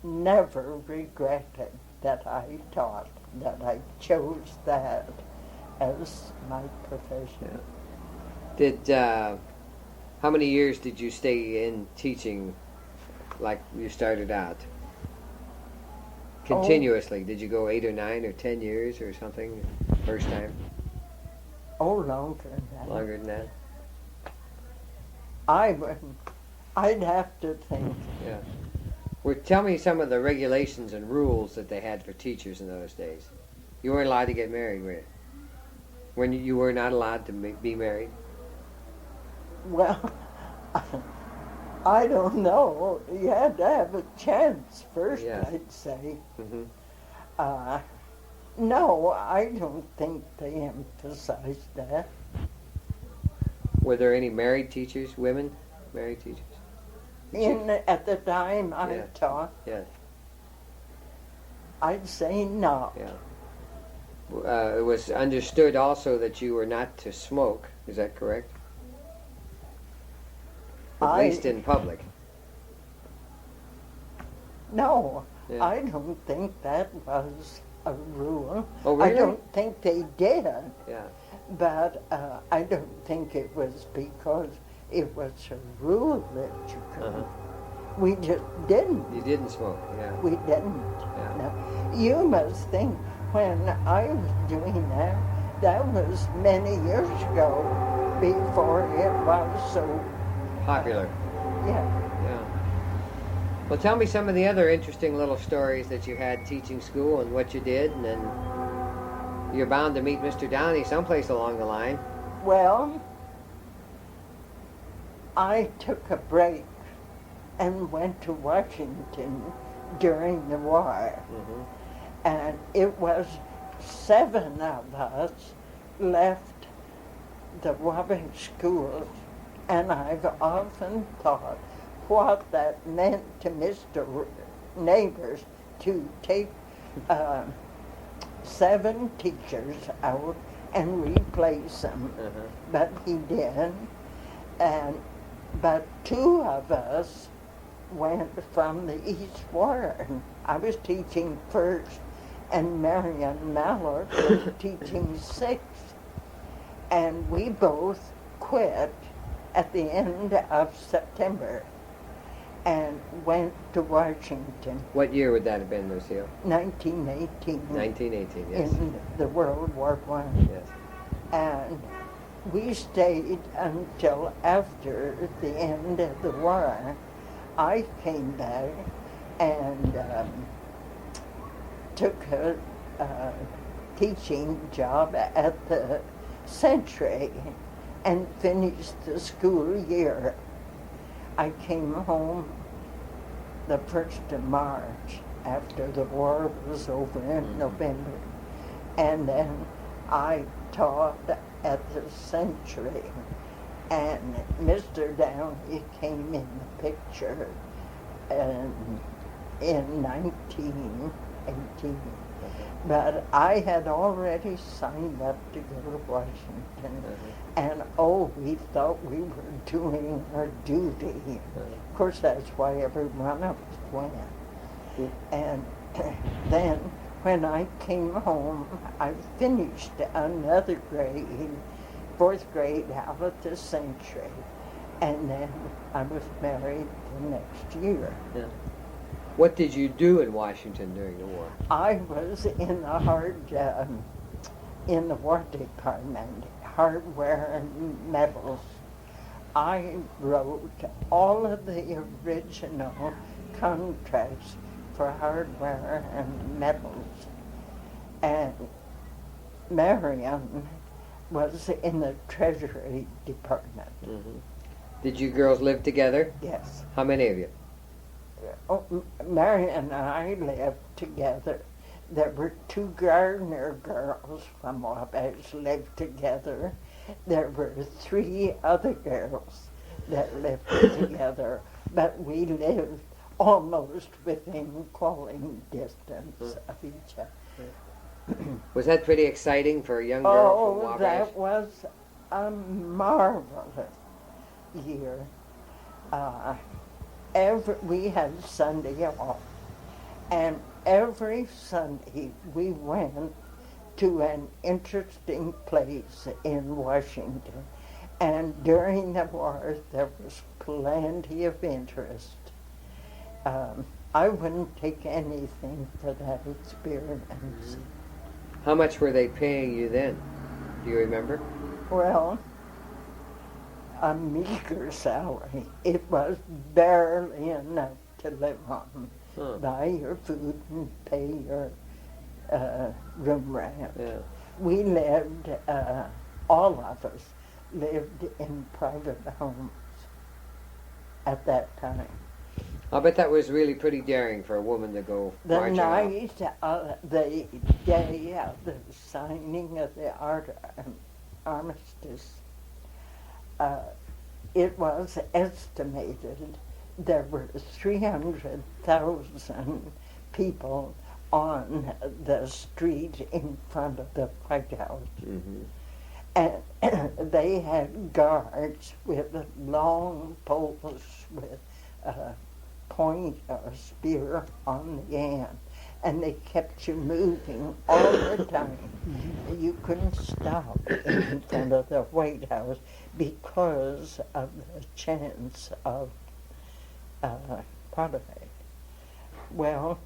never regretted that I taught, that I chose that as my profession. How many years did you stay in teaching like you started out? Continuously? Did you go 8 or 9 or 10 years or something first time? Longer than that. Longer than that? I wouldn't. I'd have to think. Yeah. Well, tell me some of the regulations and rules that they had for teachers in those days. You weren't allowed to get married, were you? When you were not allowed to be married? Well, I don't know. You had to have a chance first, I'd say. No, I don't think they emphasized that. Were there any married teachers, women married teachers? At the time I taught, Yes. I'd say no. Yeah. It was understood also that you were not to smoke. Is that correct? At least in public. No, Yeah. I don't think that was a rule. Oh, really? I don't think they did, Yeah. but I don't think it was because it was a rule that you couldn't. We just didn't. You didn't smoke, yeah. We didn't. Yeah. No. You must think when I was doing that, that was many years ago before it was so Popular. Yeah. Yeah. Well, tell me some of the other interesting little stories that you had teaching school and what you did, and then you're bound to meet Mr. Downey someplace along the line. Well, I took a break and went to Washington during the war. Mm-hmm. And it was 7 of us left the Wabash schools, and I've often thought what that meant to Mr. Neighbors to take 7 teachers out and replace them. Uh-huh. But he did. But 2 of us went from the East Ward. I was teaching first, and Marion Mallard was teaching sixth. And we both quit at the end of September and went to Washington. What year would that have been, Lucille? 1918. 1918, yes. In the World War I. Yes. And we stayed until after the end of the war. I came back and took a teaching job at the Century and finished the school year. I came home the 1st of March after the war was over in November, and then I taught at the Century. And Mr. Downey came in the picture in 1918. But I had already signed up to go to Washington. And we thought we were doing our duty. Of course, that's why every one of us went. And then when I came home, I finished another grade, 4th grade out at the Century, and then I was married the next year. Yeah. What did you do in Washington during the war? I was in the in the War Department, hardware and metals. I wrote all of the original contracts for hardware and metals, and Marion was in the Treasury Department. Mm-hmm. Did you girls live together? Yes. How many of you? Marion and I lived together. There were 2 Gardner girls from Wabash lived together. There were 3 other girls that lived together, but we lived almost within calling distance of each other. Was that pretty exciting for a young girl from Wabash? That was a marvelous year. We had Sunday off, and every Sunday we went to an interesting place in Washington, and during the war there was plenty of interest. I wouldn't take anything for that experience. Mm-hmm. How much were they paying you then? Do you remember? Well, a meager salary. It was barely enough to live on. Huh. Buy your food and pay your room rent. Yeah. We lived, all of us lived in private homes at that time. I bet that was really pretty daring for a woman to go The marching out. night, the day of the signing of the armistice, it was estimated there were 300,000 people on the street in front of the White House. Mm-hmm. And they had guards with long poles with a point or a spear on the end. And they kept you moving all the time. You couldn't stop in front of the White House because of the chance of part of it. Well,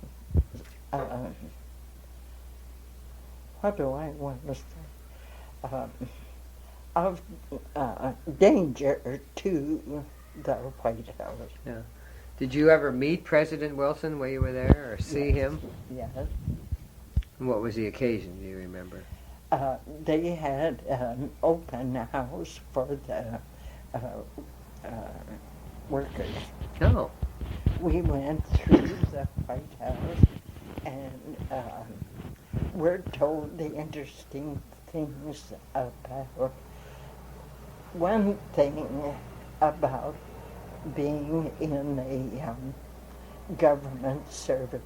what do I want to say? Of danger to the White House. Yeah. Did you ever meet President Wilson while you were there, or see him? Yes. And what was the occasion? Do you remember? They had an open house for the workers. No. We went through the White House and we're told the interesting things about one thing about being in the government service.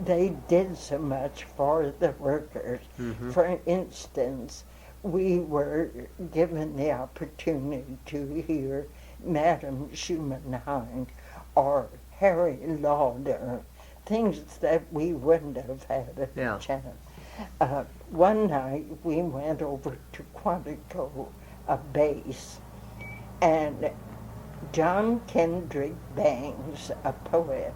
They did so much for the workers. Mm-hmm. For instance, we were given the opportunity to hear Madam Schumann-Hine or Harry Lauder, things that we wouldn't have had a chance. One night we went over to Quantico, a base, and John Kendrick Bangs, a poet,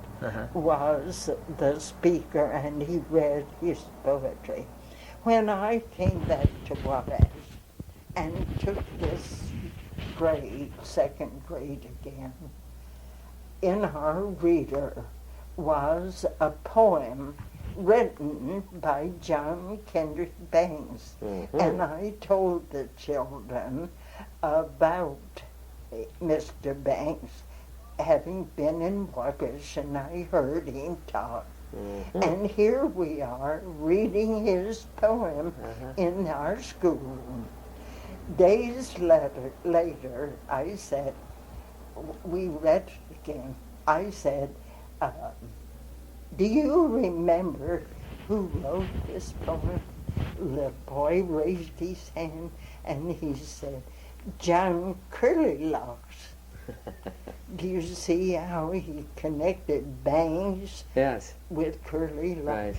was the speaker, and he read his poetry. When I came back to Wabash and took this grade, second grade again, in our reader was a poem written by John Kendrick Bangs. Mm-hmm. And I told the children about Mr. Banks having been in Wabash, and I heard him talk. Mm-hmm. And here we are reading his poem in our school. Days later, I said, we read it again. I said, do you remember who wrote this poem? The boy raised his hand and he said, John Curlylocks. Do you see how he connected Bangs with Curlylocks? Right.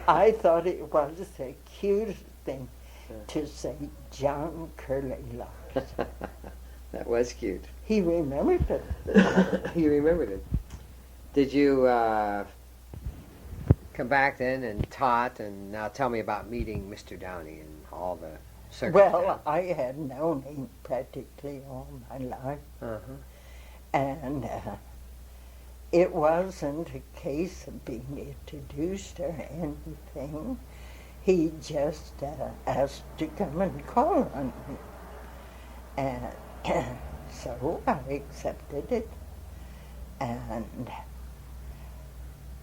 I thought it was the cutest thing to say John Curlylocks. That was cute. He remembered it. He remembered it. Did you come back then and taught, and now tell me about meeting Mr. Downey and all the circumstances? Well, I had known him practically all my life. And it wasn't a case of being introduced or anything. He just asked to come and call on me. And so I accepted it. And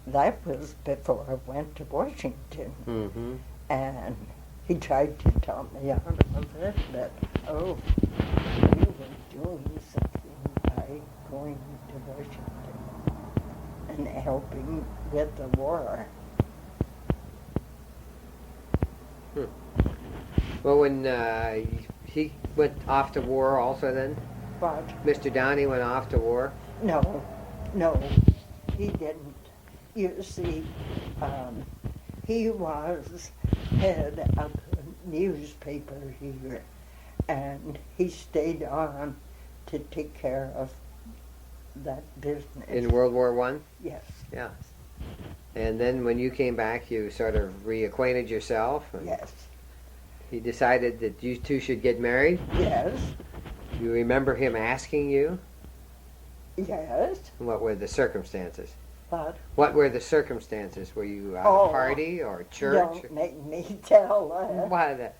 that was before I went to Washington. Mm-hmm. And he tried to talk me out of it, but, oh, we were doing something by going to Washington and helping with the war. Well, when he went off to war also then? But Mr. Downey went off to war? no, he didn't. You see, he was head of the newspaper here, and he stayed on to take care of that business. In World War I? Yes. Yeah. And then when you came back, you sort of reacquainted yourself? And Yes. he decided that you two should get married? Yes. You remember him asking you? Yes. What were the circumstances? But What were the circumstances? Were you at a party or church? don't make me tell that. Why,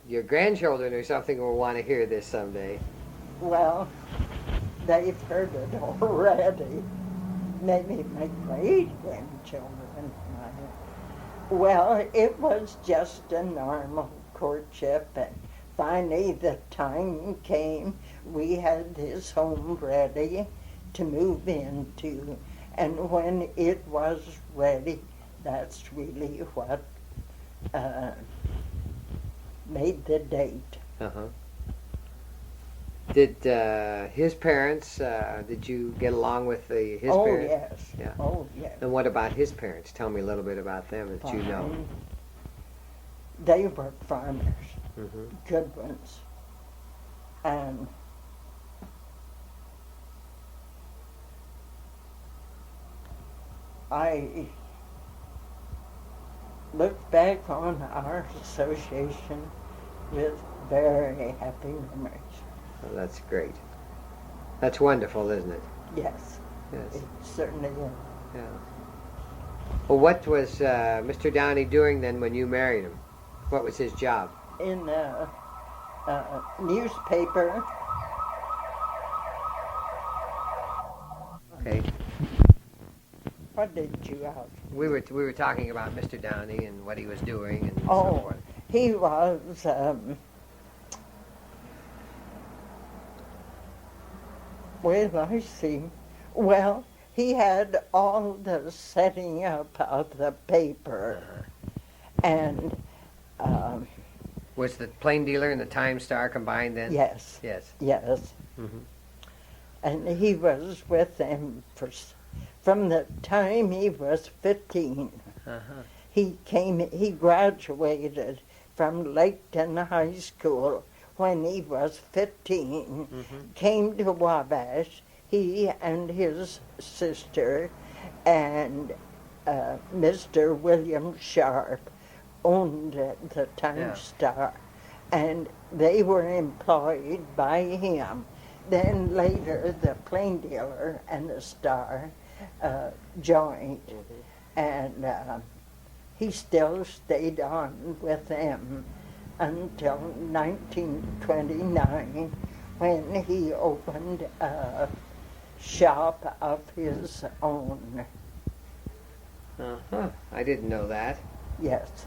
your grandchildren or something will want to hear this someday. Well, they've heard it already. Maybe my great-grandchildren might. Well, it was just a normal courtship, and finally the time came. We had this home ready to move into, and when it was ready, that's really what made the date. Uh-huh. Did his parents, did you get along with his Oh, parents? yes. Yeah. Oh, yes. And what about his parents? Tell me a little bit about them that you know. They were farmers, Mm-hmm. good ones. And I look back on our association with very happy memories. Oh, that's great. That's wonderful, isn't it? Yes, Yes. it certainly is. Yeah. Well, what was Mr. Downey doing then when you married him? What was his job? In a newspaper. Okay. What did you ask? We were talking about Mr. Downey and what he was doing and so Oh, forth. he was well, I see. Well, he had all the setting up of the paper, and Was the Plain Dealer and the Time Star combined then? yes, Yes. yes, Mm-hmm. and he was with them from the time he was 15. Uh-huh. He graduated from Laketon High School when he was 15, came to Wabash, he and his sister and Mr. William Sharp owned the Time Star, and they were employed by him. Then later the Plain Dealer and the Star joined, and he still stayed on with them until 1929 when he opened a shop of his own. Uh-huh. I didn't know that. Yes,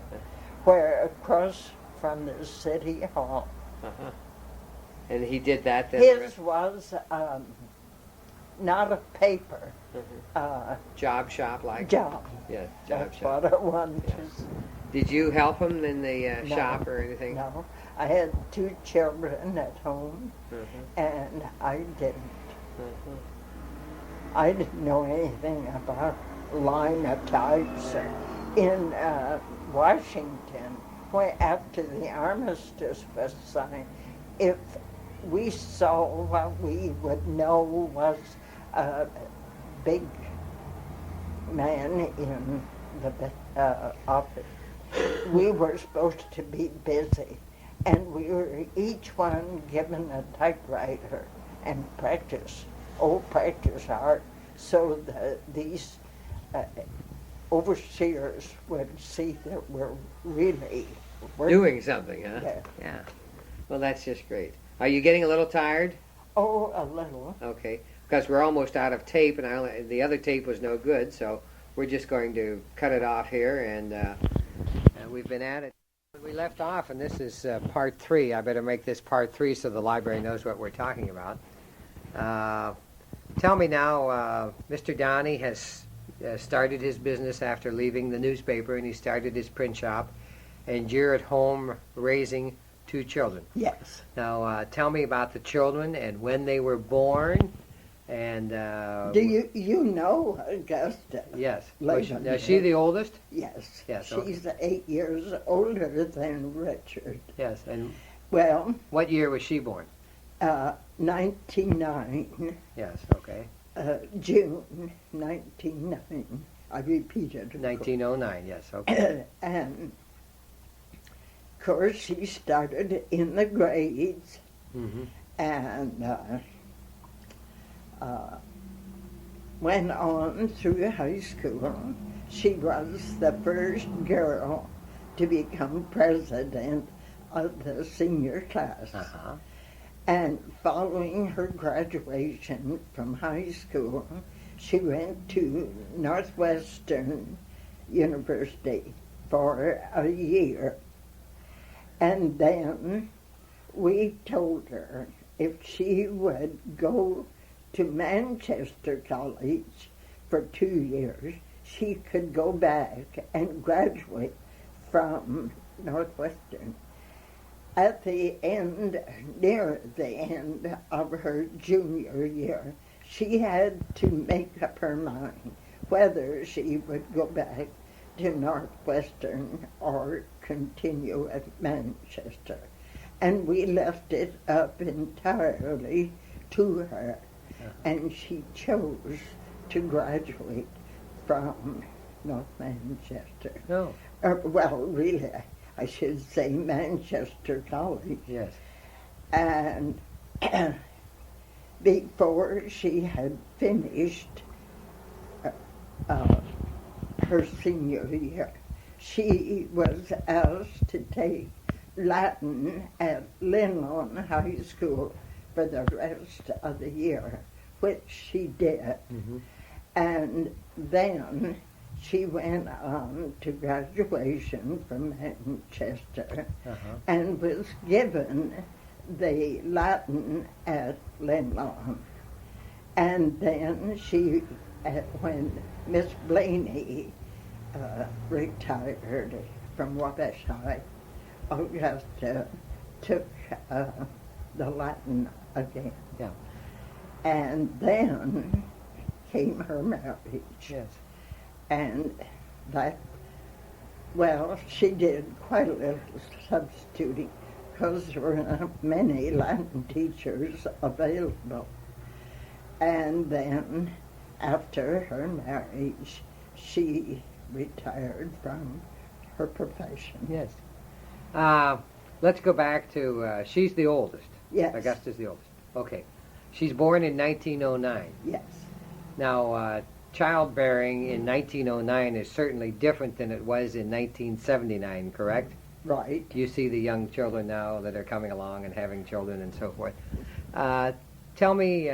where across from the city hall. Uh-huh. And he did that then? His was not a paper, job shop like? job. Yeah, job That's shop. what I wanted to say. Did you help him in the No. shop or anything? No, I had 2 children at home, and I didn't. I didn't know anything about linotypes. In Washington, where after the armistice was signed, if we saw what we would know was a big man in the office, we were supposed to be busy, and we were each one given a typewriter and practice art, so that these overseers would see that we're really working. Doing something, huh? Yeah. Yeah. Well, that's just great. Are you getting a little tired? Oh, a little. Okay. Because we're almost out of tape, and the other tape was no good, so we're just going to cut it off here, and we've been at it. We left off, and this is part 3. I better make this part 3 so the library knows what we're talking about. Tell me now, Mr. Downey has started his business after leaving the newspaper, and he started his print shop, and you're at home raising 2 children. Yes. Now, tell me about the children and when they were born, and... Do you know Augusta? Yes. Laban. Now, is she the oldest? Yes. Yes, She's 8 years older than Richard. Yes, and Well, what year was she born? 1909. Yes, okay. June 1909. I repeated. 1909, yes, okay. And of course she started in the grades and went on through high school. She was the first girl to become president of the senior class. And following her graduation from high school, she went to Northwestern University for a year. And then we told her if she would go to Manchester College for 2 years, she could go back and graduate from Northwestern. at the end, near the end of her junior year, she had to make up her mind whether she would go back to Northwestern or continue at Manchester. And we left it up entirely to her. And she chose to graduate from North Manchester. No. Well, really, I should say Manchester College. Yes. And before she had finished her senior year, she was asked to take Latin at Lincoln High School for the rest of the year, which she did. Mm-hmm. And then she went on to graduation from Manchester and was given the Latin at Lincoln. And then she, when Miss Blaney retired from Wabash High, Augusta took the Latin again. Yeah. And then came her marriage. Yes. And that, well, she did quite a little substituting because there were not many Latin teachers available. And then after her marriage, she retired from her profession. Yes. Let's go back to, she's the oldest. Yes. Augusta's the oldest. Okay. She's born in 1909. Yes. Now, childbearing in 1909 is certainly different than it was in 1979, correct? Right. You see the young children now that are coming along and having children and so forth. Tell me,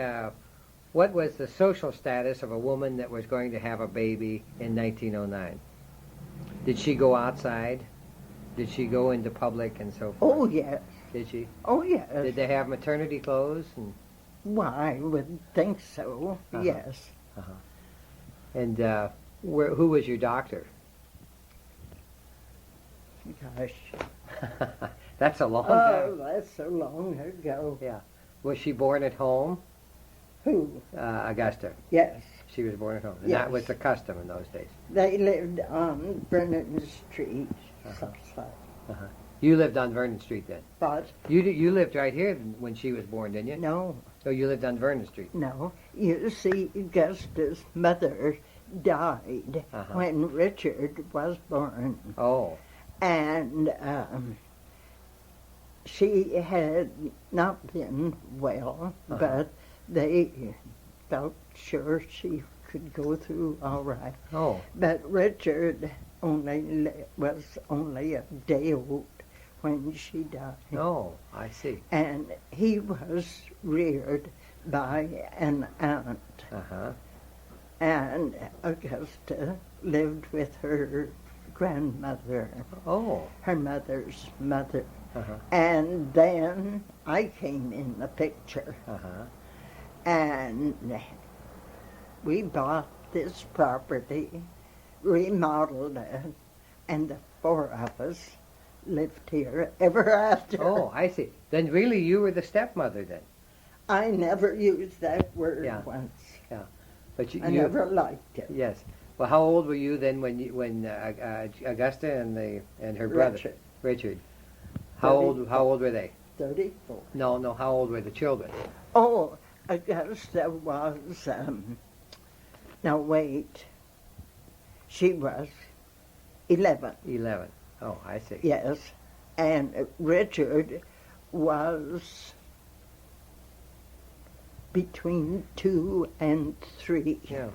what was the social status of a woman that was going to have a baby in 1909? Did she go outside? Did she go into public and so forth? Oh, yes. Did she? Oh, yes. Did they have maternity clothes? And Well, I would think so, yes. And who was your doctor? Gosh. That's a long Oh, time. that's so long ago. Yeah. Was she born at home? Who? Augusta. Yes. She was born at home. And Yes. that was the custom in those days. They lived on Vernon Street, Southside. You lived on Vernon Street then? But You lived right here when she was born, didn't you? no, So you lived on Vernon Street? no. You see, Augusta's mother died when Richard was born. Oh. And she had not been well, but they felt sure she could go through all right. Oh. But Richard was only a day old when she died. Oh, I see. And he was reared by an aunt. And Augusta lived with her grandmother, Oh. her mother's mother. And then I came in the picture. And we bought this property, remodeled it, and the four of us lived here ever after. Oh, I see. Then really you were the stepmother then? I never used that word Yeah. once. But I never liked it. Yes. Well, how old were you then when Augusta and her brother Richard? How old were they? 34. No. How old were the children? Oh, Augusta was, now wait, she was 11. 11. Oh, I see. Yes, and Richard was between 2 and 3. Yeah.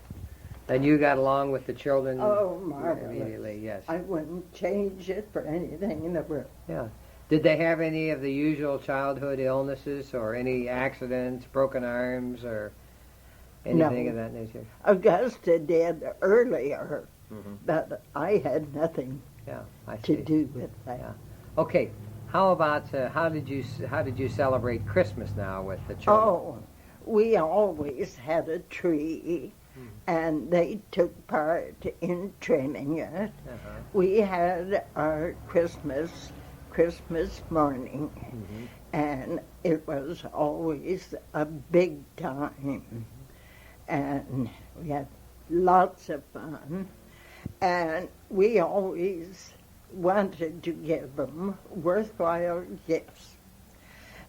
And you got along with the children Oh, marvelous. immediately, yes. I wouldn't change it for anything in the world. Yeah. Did they have any of the usual childhood illnesses or any accidents, broken arms, or anything of that nature? Augusta did earlier, but I had nothing Yeah, I to see. do with that. Yeah. Okay. How about how did you celebrate Christmas now with the children? Oh, we always had a tree, and they took part in trimming it. We had our Christmas Christmas morning, and it was always a big time, and we had lots of fun, and we always wanted to give them worthwhile gifts.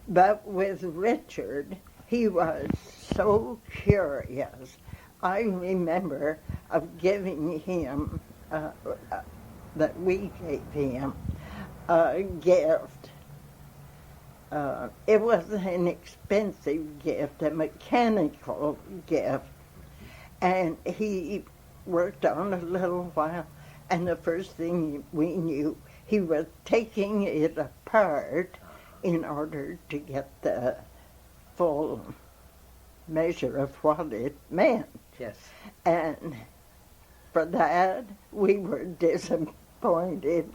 But with Richard, he was so curious. I remember of giving him, that we gave him a gift. It was an expensive gift, a mechanical gift, and he worked on it a little while, and the first thing we knew, he was taking it apart in order to get the full measure of what it meant. Yes. And for that, we were disappointed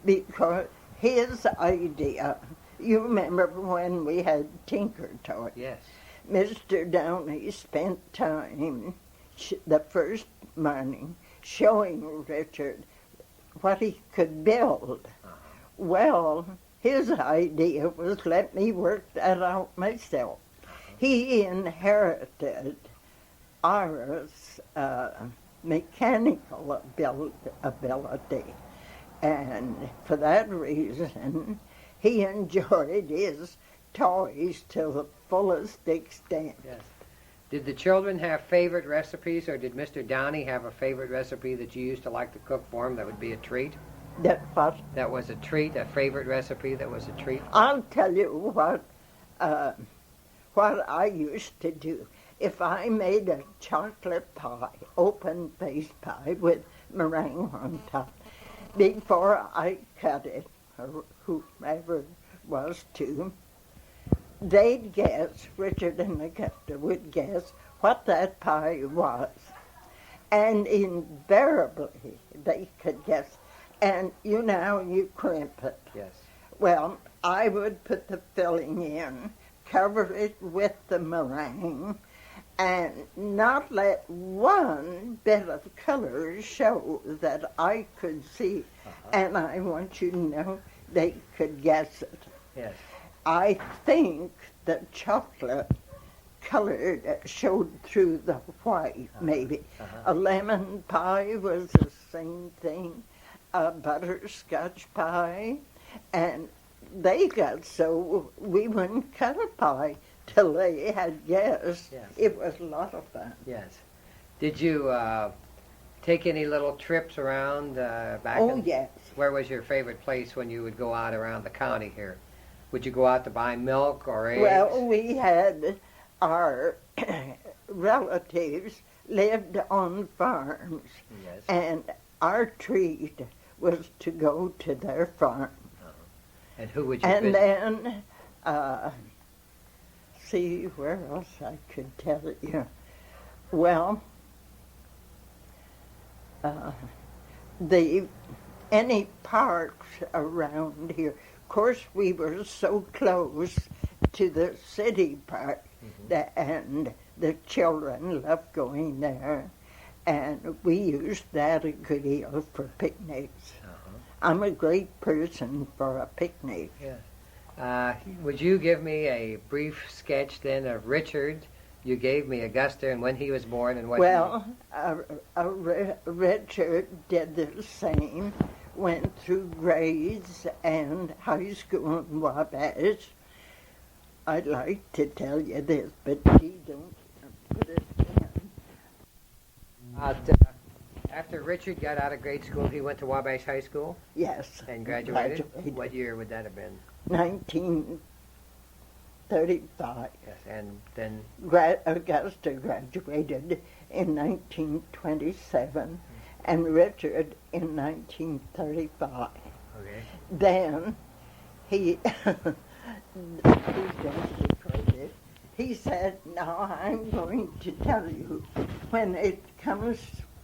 because his idea, you remember when we had Tinker Toy? Yes. Mr. Downey spent time the first morning showing Richard what he could build. Well, his idea was let me work that out myself. He inherited our mechanical ability, and for that reason, he enjoyed his toys to the fullest extent. Yes. Did the children have favorite recipes, or did Mr. Downey have a favorite recipe that you used to like to cook for him that would be a treat? That what? That was a treat, a favorite recipe that was a treat? I'll tell you what I used to do. If I made a chocolate pie, open-faced pie with meringue on top, before I cut it, or whomever it was to, they'd guess, Richard and Augusta would guess what that pie was. And invariably they could guess. And you know, you crimp it. Yes. Well, I would put the filling in, cover it with the meringue, and not let one bit of color show that I could see. And I want you to know they could guess it. Yes. I think the chocolate colored showed through the white, maybe. A lemon pie was the same thing, a butterscotch pie, and they got so we wouldn't cut a pie till they had guessed. Yes. It was a lot of fun. Yes. Did you take any little trips around back? Oh, yes. Where was your favorite place when you would go out around the county here? Would you go out to buy milk or eggs? Well, we had our relatives lived on farms, Yes. and our treat was to go to their farm. And who would you And visit? then, see where else I could tell you. Well, any parks around here. Of course, we were so close to the city park, and the children loved going there, and we used that a good deal for picnics. I'm a great person for a picnic. Yes. Would you give me a brief sketch then of Richard? You gave me Augusta and when he was born and what. Well, Richard did the same, went through grades and high school in Wabash. I'd like to tell you this, but he don't put it in. After Richard got out of grade school, he went to Wabash High School Yes. and graduated. What year would that have been? 1935. Yes, and then Augusta graduated in 1927, and Richard in 1935. okay. Then he he said, now I'm going to tell you when it comes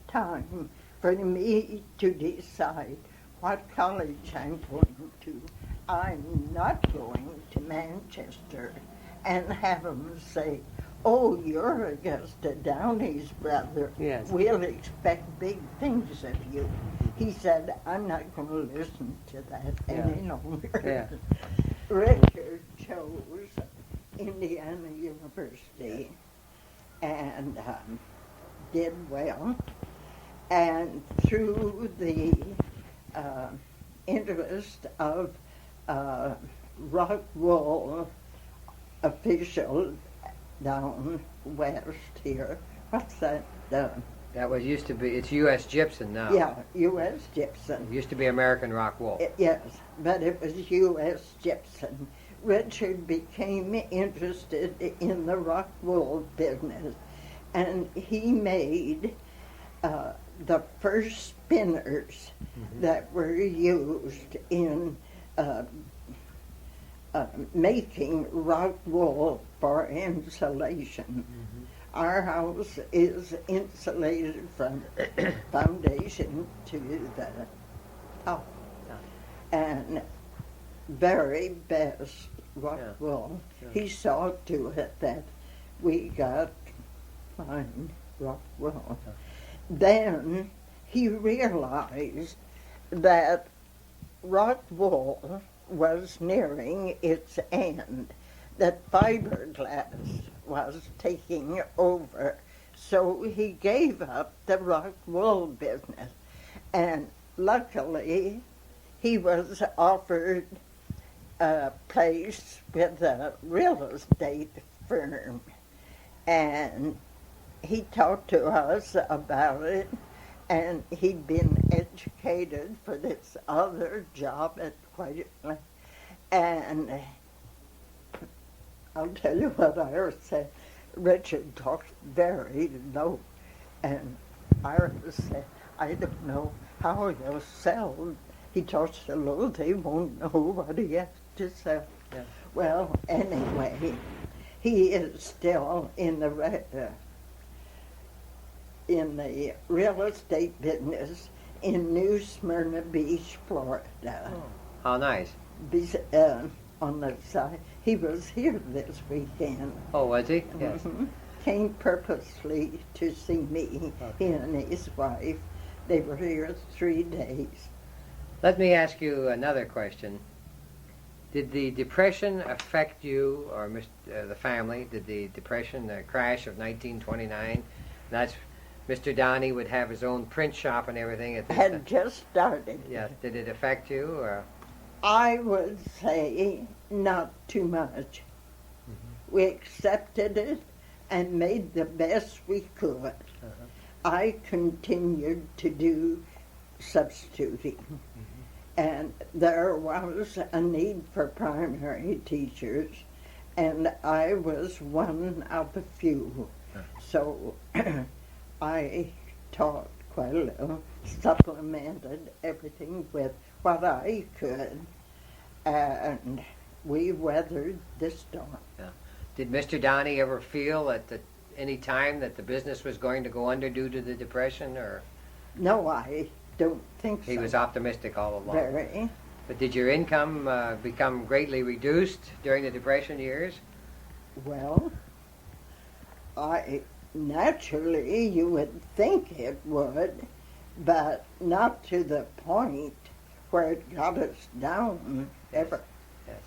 time for me to decide what college I'm going to. I'm not going to Manchester and have them say, oh, you're Augusta Downey's brother. Yes. We'll expect big things of you. he said, I'm not going to listen to that any longer. Yeah. Richard chose Indiana University and did well. And through the interest of rock wool official down west here, what's that? That was used to be, it's U.S. Gypsum now. Yeah, U.S. Gypsum. It used to be American Rock Wool. Yes, but it was U.S. Gypsum. Richard became interested in the rock wool business, and he made the first spinners that were used in making rock wool for insulation. Our house is insulated from foundation to the top, and very best rock wool. He saw to it that we got fine rock wool. Then he realized that rock wool was nearing its end, that fiberglass was taking over. So he gave up the rock wool business. And luckily, he was offered a place with a real estate firm. And he talked to us about it, and he'd been educated for this other job at Whiteland. And I'll tell you what Ira said. Richard talked very low, and Ira said, I don't know how you'll sell. He talks so low they won't know what he has to sell. Yeah. Well, anyway, he is still in the real estate business in New Smyrna Beach, Florida. Oh, how nice. On the side. He was here this weekend. Oh, was he? Yes. Came purposely to see me, he and his wife. They were here 3 days. Let me ask you another question. Did the Depression affect you or the family? Did the Depression, the crash of 1929, that's Mr. Downey would have his own print shop and everything at this time? Had just started. Yeah. Did it affect you? Or? I would say not too much. We accepted it and made the best we could. I continued to do substituting. And there was a need for primary teachers, and I was one of the few. So I taught quite a little, supplemented everything with what I could, and we weathered the storm. Yeah. Did Mr. Downey ever feel at any time that the business was going to go under due to the Depression, or? No, I don't think so. He was optimistic all along. Very. But did your income become greatly reduced during the Depression years? Well, naturally you would think it would, but not to the point where it got us down ever. Yes.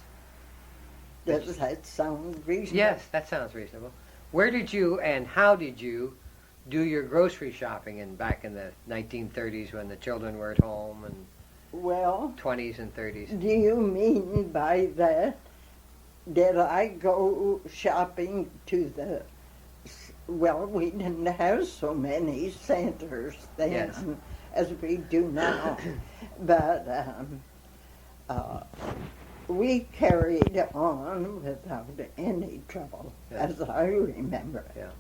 Does that sound reasonable? Yes, that sounds reasonable. Where did you and how did you do your grocery shopping back in the 1930s when the children were at home, and well, 20s and 30s? Do you mean by that, did I go shopping to the, well, we didn't have so many centers then Yes. as we do now, but we carried on without any trouble, Yes. as I remember. Yeah.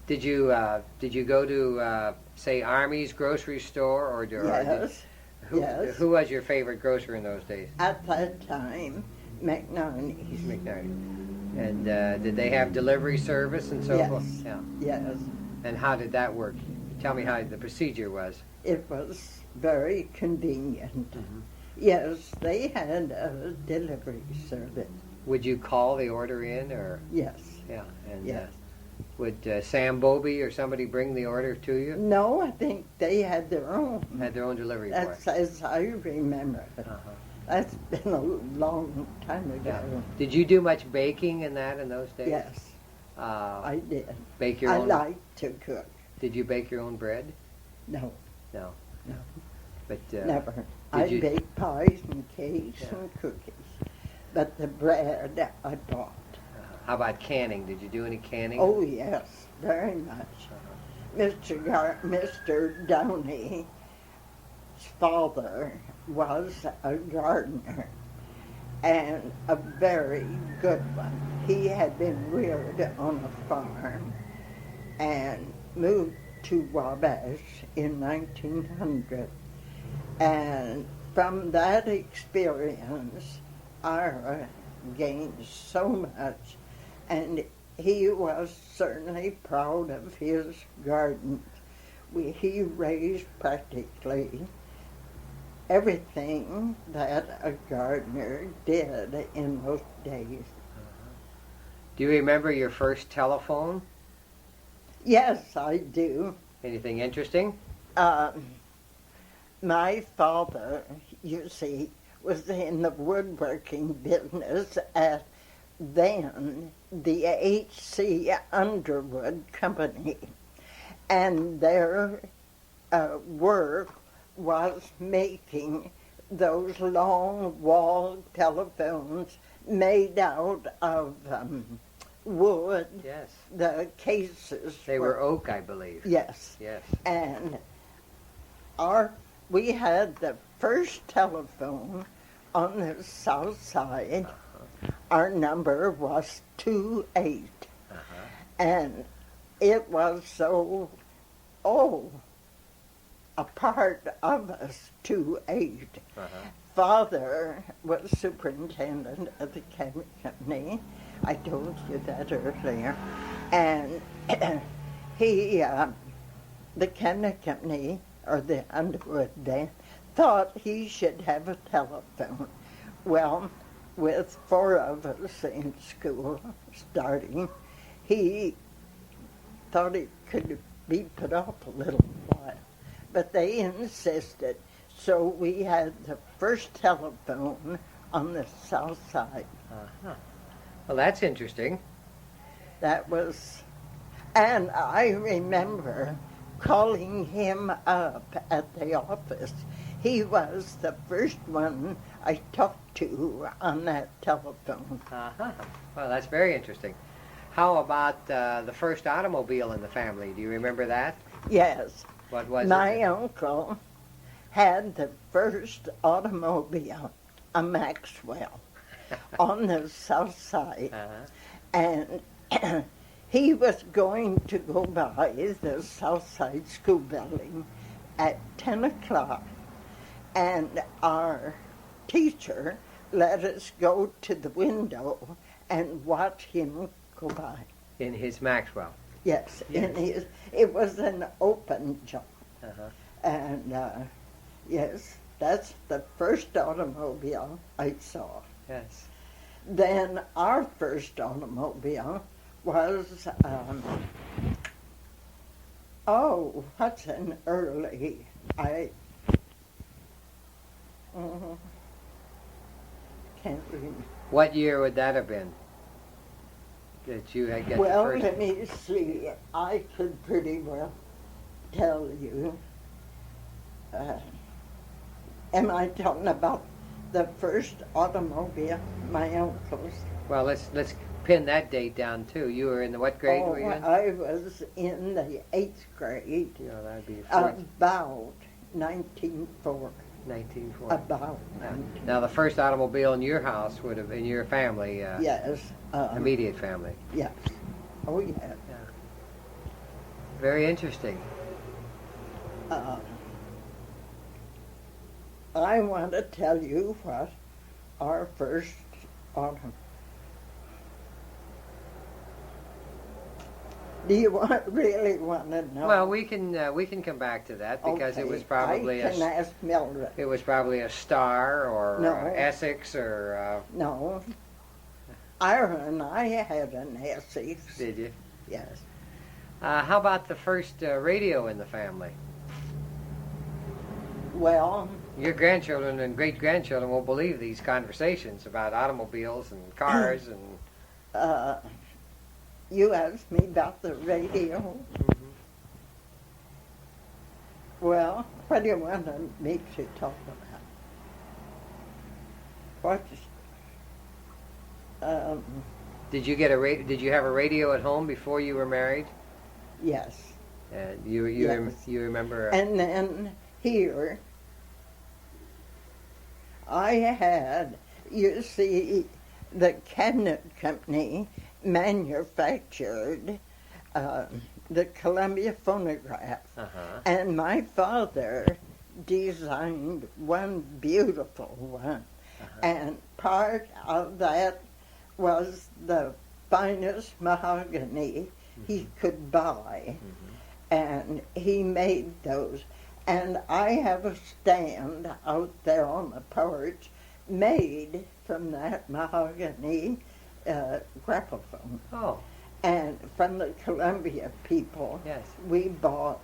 Did you go to say Army's grocery store or Yes. Yes. Who was your favorite grocer in those days? At that time, McNarney's. McNarty. And did they have delivery service and so Yes. forth? Yeah. Yes. And how did that work? Tell me how the procedure was. It was very convenient. Mhm. Yes, they had a delivery service. Would you call the order in, or? Yes. Yeah. And Yes. Would Sam Bobby or somebody bring the order to you? No, I think they had their own. Had their own delivery boy. That's as I remember it. Uh-huh. That's been a long time ago. Yeah. Did you do much baking in those days? Yes, I did. Bake your I own? like to cook. Did you bake your own bread? No, No. no, But never. I you- bake pies and cakes Yeah. and cookies, but the bread I bought. how about canning? Did you do any canning? Oh yes, very much. Mr. Downey's father was a gardener, and a very good one. He had been reared on a farm and moved to Wabash in 1900. And from that experience, I gained so much, and he was certainly proud of his gardens. He raised practically everything that a gardener did in those days. Do you remember your first telephone? Yes, I do. Anything interesting? My father, you see, was in the woodworking business at then the HC Underwood Company, and their work was making those long wall telephones made out of wood. Yes. The cases They were oak, I believe. Yes. Yes. And we had the first telephone on the south side. Our number was 28. And it was so, a part of us, 28. Father was superintendent of the cabinet company. I told you that earlier. And he, the cabinet company, or the Underwood then, thought he should have a telephone. Well, with 4 of us in school starting, he thought it could be put off a little while. But they insisted, so we had the first telephone on the south side. Well, that's interesting. That was, and I remember calling him up at the office. He was the first one I talked to on that telephone. Well, that's very interesting. How about the first automobile in the family? Do you remember that? Yes. What was My it? uncle had the first automobile, a Maxwell, on the south side. And he was going to go by the Southside School building at 10 o'clock, and our teacher let us go to the window and watch him go by. In his Maxwell. Yes, Yes. it was an open job. Uh-huh. And yes, that's the first automobile I saw. Yes. Then our first automobile was, what's an early, can't remember. What year would that have been? That you had got Well, the first? let me see, I could pretty well tell you. Am I talking about the first automobile, my uncle's? Well, let's pin that date down too. You were in the what grade were you in? I was in the 8th grade, That'd be fourth, about 1904. 1940. About Now, the first automobile in your house would have, in your family, yes. immediate family. Yes. Oh, yeah. Very interesting. I want to tell you what our first autumn. Do you really want to know? Well, we can come back to that because it was probably I can ask Mildred. it was probably a Star or No. Essex or. No. Ira and I had an Essex. Did you? Yes. How about the first radio in the family? Well, Your grandchildren and great-grandchildren won't believe these conversations about automobiles and cars and... you asked me about the radio. Mhm. Well, what do you want me to talk about? What? Did you get Did you have a radio at home before you were married? Yes. You remember? And then here, I had, you see, the Cabinet Company manufactured the Columbia phonograph. Uh-huh. And my father designed one beautiful one. Uh-huh. And part of that was the finest mahogany he could buy. And he made those. And I have a stand out there on the porch made from that mahogany graphophone. Oh, And from the Columbia people, yes. we bought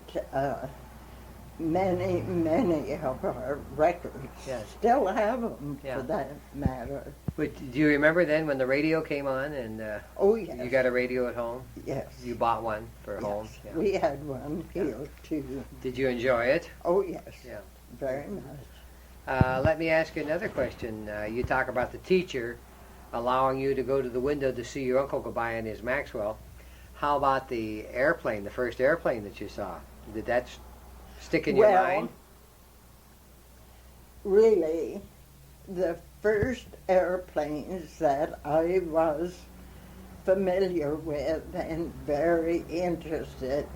many of our records. Yes. Still have them, Yeah. for that matter. But do you remember then when the radio came on and Oh, yes. you got a radio at home? Yes. You bought one for Yes. home? Yeah. We had one here, too. Did you enjoy it? Oh, yes. Yeah. Very much. Let me ask you another question. You talk about the teacher allowing you to go to the window to see your uncle go by in his Maxwell. How about the airplane, the first airplane that you saw? Did that stick in your mind? Really, the first airplanes that I was familiar with and very interested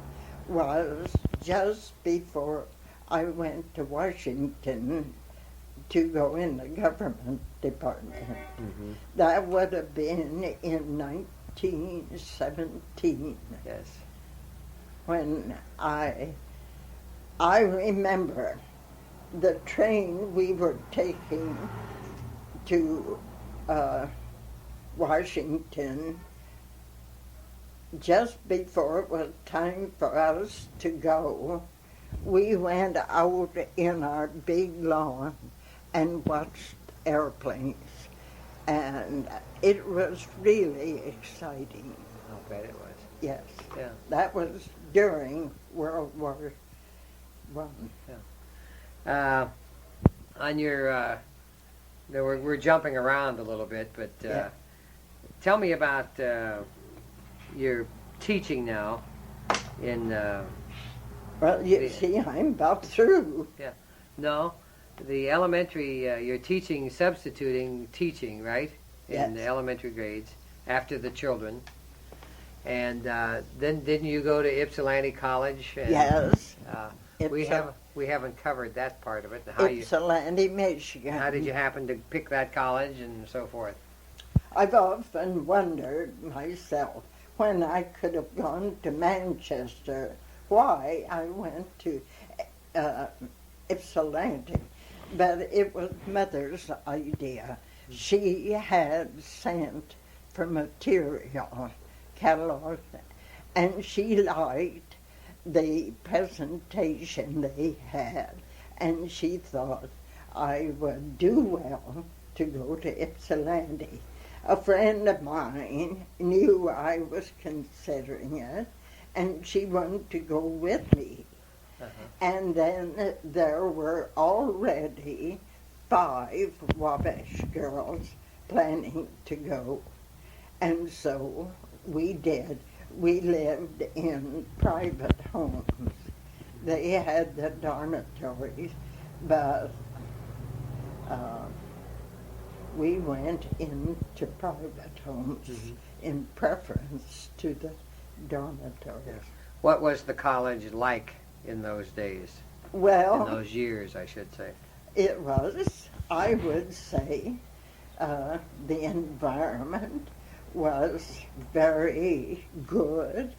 was just before I went to Washington to go in the government department. Mm-hmm. That would have been in 1917 Yes. when I remember the train we were taking to Washington. Just before it was time for us to go, we went out in our big lawn and watched airplanes. And it was really exciting. I'll bet it was. Yes. Yeah. That was during World War One. On your, we're jumping around a little bit, but Yeah. tell me about your teaching now in... Well, you see, I'm about through. No, the elementary, you're teaching, substituting teaching, right? In the Yes. elementary grades after the children. And then didn't you go to Ypsilanti College? And, Yes. We haven't covered that part of it. Ypsilanti, Michigan. How did you happen to pick that college and so forth? I've often wondered myself when I could have gone to Manchester, why I went to Ypsilanti. But it was Mother's idea. She had sent for material, catalog, and she liked the presentation they had, and she thought I would do well to go to Ypsilanti. A friend of mine knew I was considering it, and she wanted to go with me. Uh-huh. And then there were already 5 Wabash girls planning to go. And so we did. We lived in private homes. They had the dormitories, but we went into private homes in preference to the dormitories. Yes. What was the college like in those days? Well, in those years, I should say. it was, I would say, the environment was very good.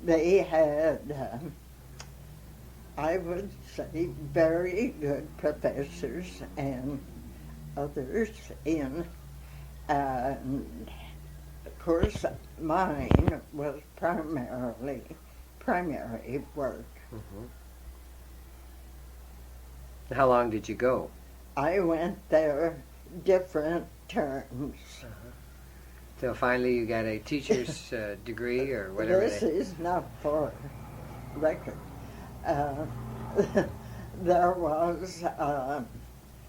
They had, I would say, very good professors and others in, and of course mine was primarily primary work. Mm-hmm. How long did you go? I went there different terms. So finally you got a teacher's degree or whatever. This is not for record. There was a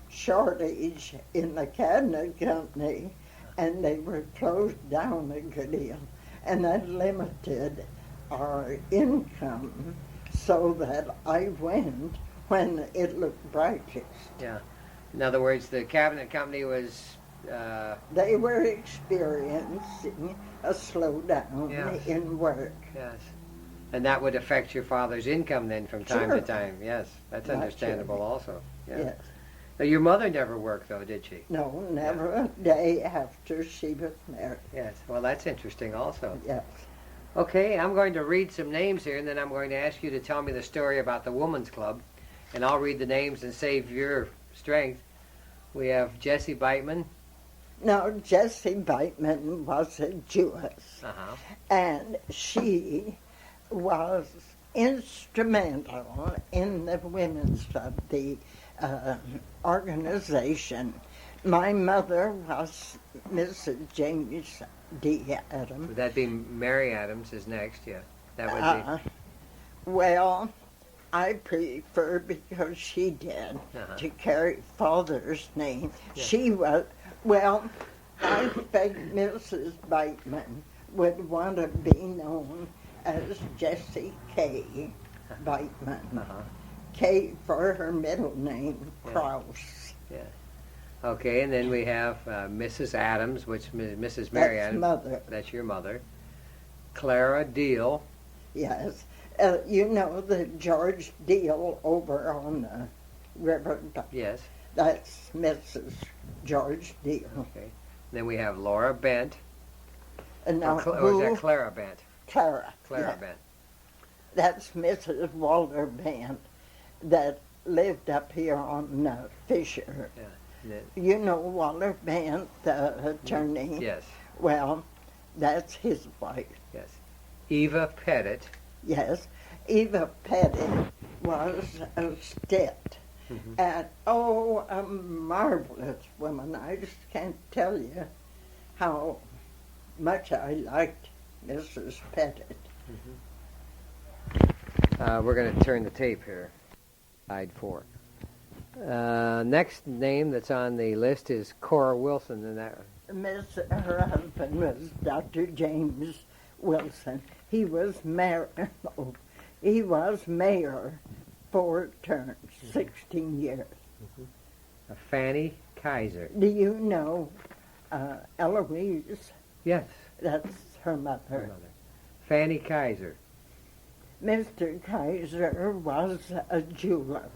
shortage in the cabinet company, and they were closed down a good deal, and that limited our income, so that I went when it looked brightest. Yeah. In other words, the cabinet company was... They were experiencing a slowdown Yes. in work. Yes. And that would affect your father's income then from time to Sure. time. Yes, that's Naturally. understandable also. Yeah. Yes. Now, your mother never worked though, did she? No, never a day after she was married. Yes. Well, that's interesting also. Yes. Okay, I'm going to read some names here, and then I'm going to ask you to tell me the story about the Women's Club. And I'll read the names and save your strength. We have Jessie Beitman. Now, Jessie Beitman was a Jewess, Uh-huh. and she was instrumental in the women's club, the organization. My mother was Mrs. James D. Adams. Would that be Mary Adams is next? Yeah. That would be... Well, I prefer, because she did, to carry father's name. Yeah. She was, well, I think Mrs. Beitman would want to be known as Jessie K. Beitman. Uh-huh. K for her middle name, Yeah. Krause. Yeah. Okay, and then we have Mrs. Adams, which Mrs. Mary That's Adams. mother. That's your mother. Clara Deal. Yes. You know the George Deal over on the river? Yes. That's Mrs. George Deal. Okay. Then we have Laura Bent. And now, Or is that Clara Bent? Clara. Clara Yeah. Bent. That's Mrs. Walter Bent that lived up here on Fisher. Yeah. And then- You know Walter Bent, the attorney? Yes. Well, that's his wife. Yes. Eva Pettit. Yes. Eva Pettit was a stit. Mhm. And, a marvelous woman. I just can't tell you how much I liked Mrs. Pettit. We're going to turn the tape here. Side 4. Next name that's on the list is Cora Wilson, and that... Her husband was Dr. James Wilson. He was mayor. He was mayor 4 terms, 16 years. Fanny Kaiser. Do you know Eloise? Yes. That's her Her mother. mother. Fanny Kaiser. Mr. Kaiser was a jeweler.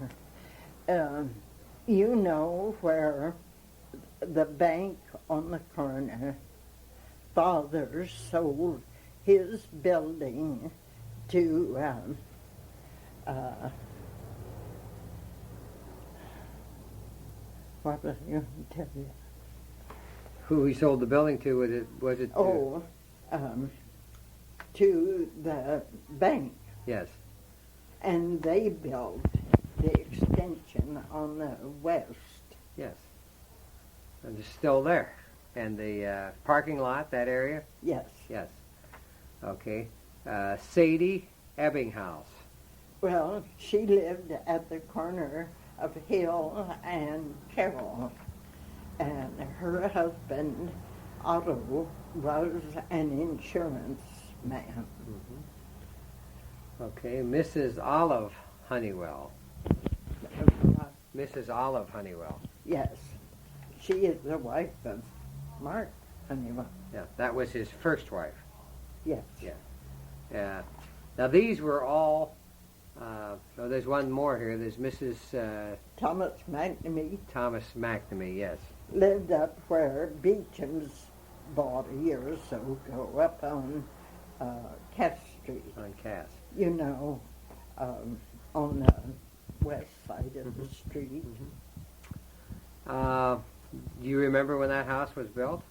You know where the bank on the corner, father sold his building to what was I going to tell you? Who he sold the building to? Was it? To the bank. Yes. And they built the extension on the west. Yes. And it's still there. And the parking lot, that area? Yes. Yes. Okay. Sadie Ebbinghaus. Well, she lived at the corner of Hill and Carroll. And her husband, Otto, was an insurance man. Okay. Mrs. Olive Honeywell. Mrs. Olive Honeywell. Yes. She is the wife of Mark Honeywell. Yeah. That was his first wife. Yes. Yeah. Now these were all. So there's one more here. There's Mrs. Thomas McNamee Thomas McNamee. Yes. lived up where Beecham's bought a year or so ago, up on Cass Street. On Cass. You know, on the west side of the street. Do you remember when that house was built?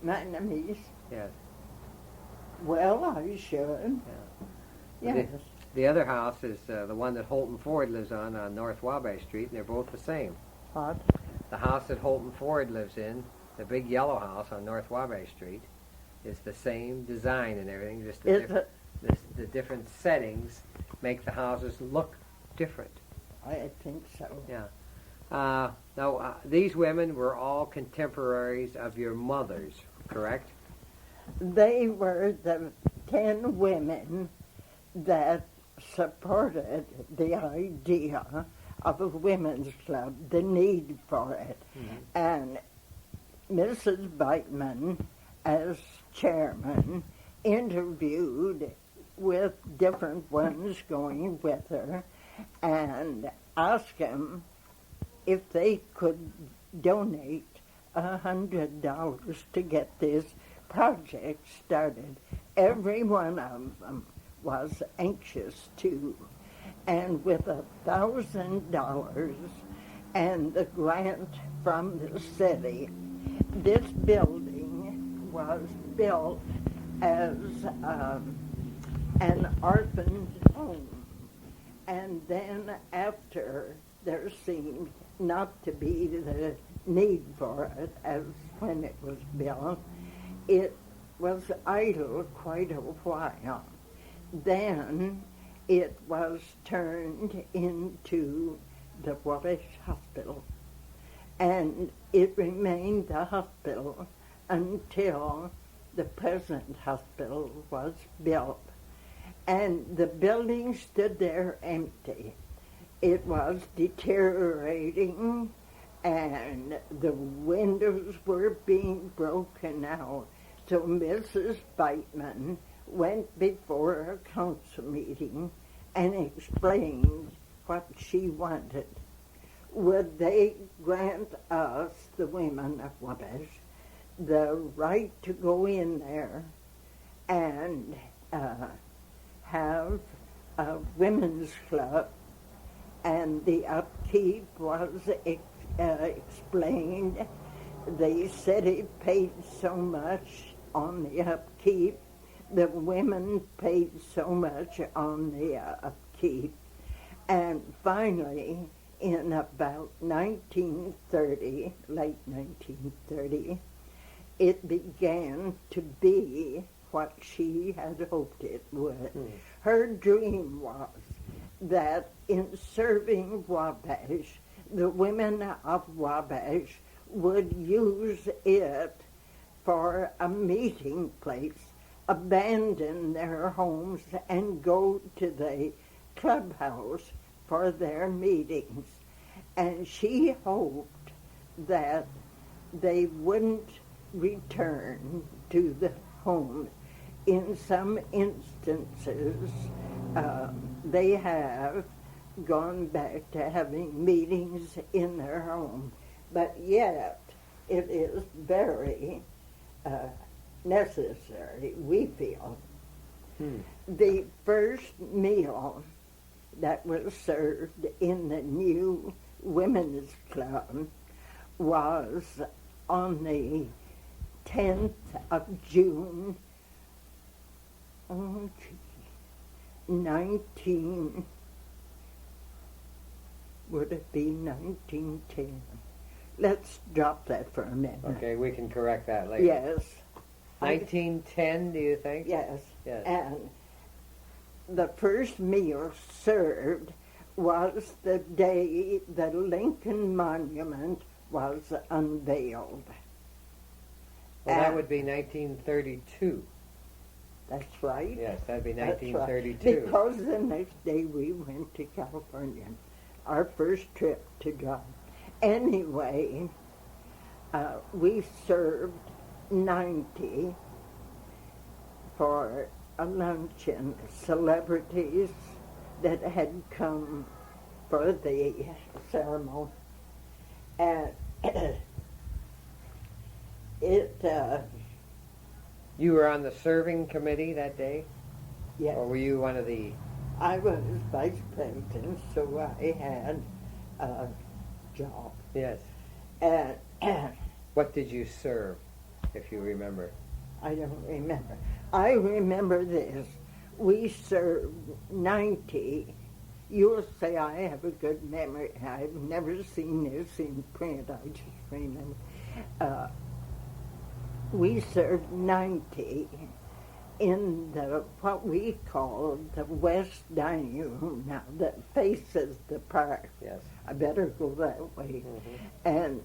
McNamee's. Yes. Well, I should. Yeah. Yes. The other house is the one that Holton Ford lives on North Wabash Street, and they're both the same. What? The house that Holton Ford lives in, the big yellow house on North Wabash Street, is the same design and everything. Just the different settings make the houses look different. I think so. Yeah. Now, these women were all contemporaries of your mother's, correct? They were the 10 women that supported the idea of a women's club, the need for it. Mm-hmm. And Mrs. Beitman, as chairman, interviewed with different ones going with her and asked them if they could donate $100 to get this project started. Every one of them was anxious to. And with $1,000 and the grant from the city, this building was built as an orphan's home. And then after there seemed not to be the need for it as when it was built, it was idle quite a while. Then it was turned into the Wabash Hospital, and it remained the hospital until the present hospital was built. And the building stood there empty. It was deteriorating, and the windows were being broken out. So Mrs. Beitman went before a council meeting and explained what she wanted. Would they grant us, the women of Wabash, the right to go in there and have a women's club? And the upkeep was explained. The city paid so much on the upkeep. The women paid so much on the upkeep. And finally, in about 1930, late 1930, it began to be what she had hoped it would. Her dream was that in serving Wabash, the women of Wabash would use it for a meeting place, abandon their homes, and go to the clubhouse for their meetings. And she hoped that they wouldn't return to the home. In some instances, they have gone back to having meetings in their home, but yet it is very necessary, we feel. The first meal that was served in the new women's club was on the 10th of June, 1910? Let's drop that for a minute. Okay, we can correct that later. Yes. 1910, do you think? Yes. Yes. And the first meal served was the day the Lincoln Monument was unveiled. Well, that would be 1932. That's right. Yes, that'd be That's 1932. right. Because the next day we went to California, our first trip to drive. Anyway, we served 90 for a luncheon, celebrities that had come for the ceremony. And You were on the serving committee that day? yes, Or were you one of the... I was vice president, so I had a job. Yes. And What did you serve, if you remember? I don't remember. I remember this. We served 90. You'll say I have a good memory. I've never seen this in print. I just remember. We served 90 in the what we call the West Dining Room now that faces the park. Yes. I better go that way. Mm-hmm. And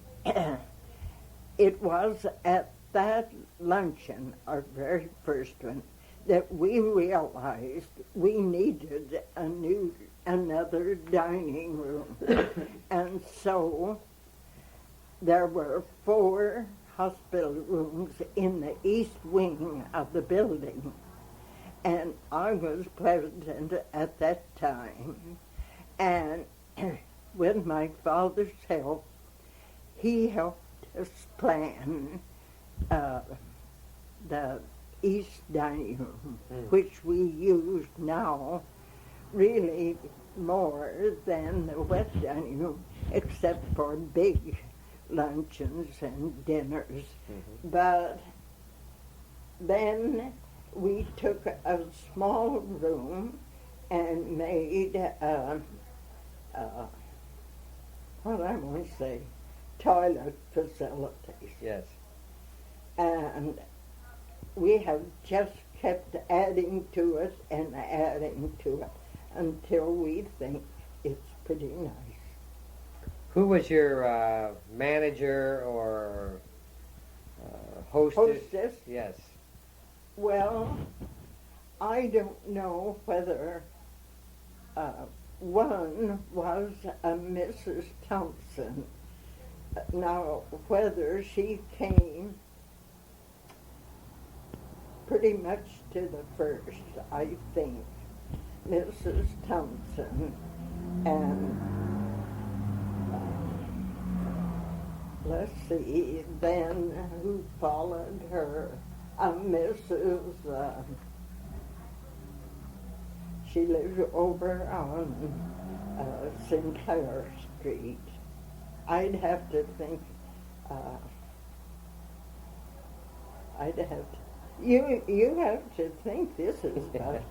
it was at that luncheon, our very first one, that we realized we needed another dining room. And so there were 4 hospital rooms in the east wing of the building. And I was president at that time. And with my father's help, he helped us plan the east dining room, which we use now really more than the west dining room, except for big luncheons and dinners. Mm-hmm. But then we took a small room and made what I want to say, toilet facilities. Yes. And we have just kept adding to it and adding to it until we think it's pretty nice. Who was your manager or hostess? Hostess? Yes. Well, I don't know whether one was a Mrs. Thompson. Now, whether she came pretty much to the first, I think, Mrs. Thompson, and let's see, then who followed her, Mrs. She lives over on Sinclair Street. I'd have to think, you have to think this is about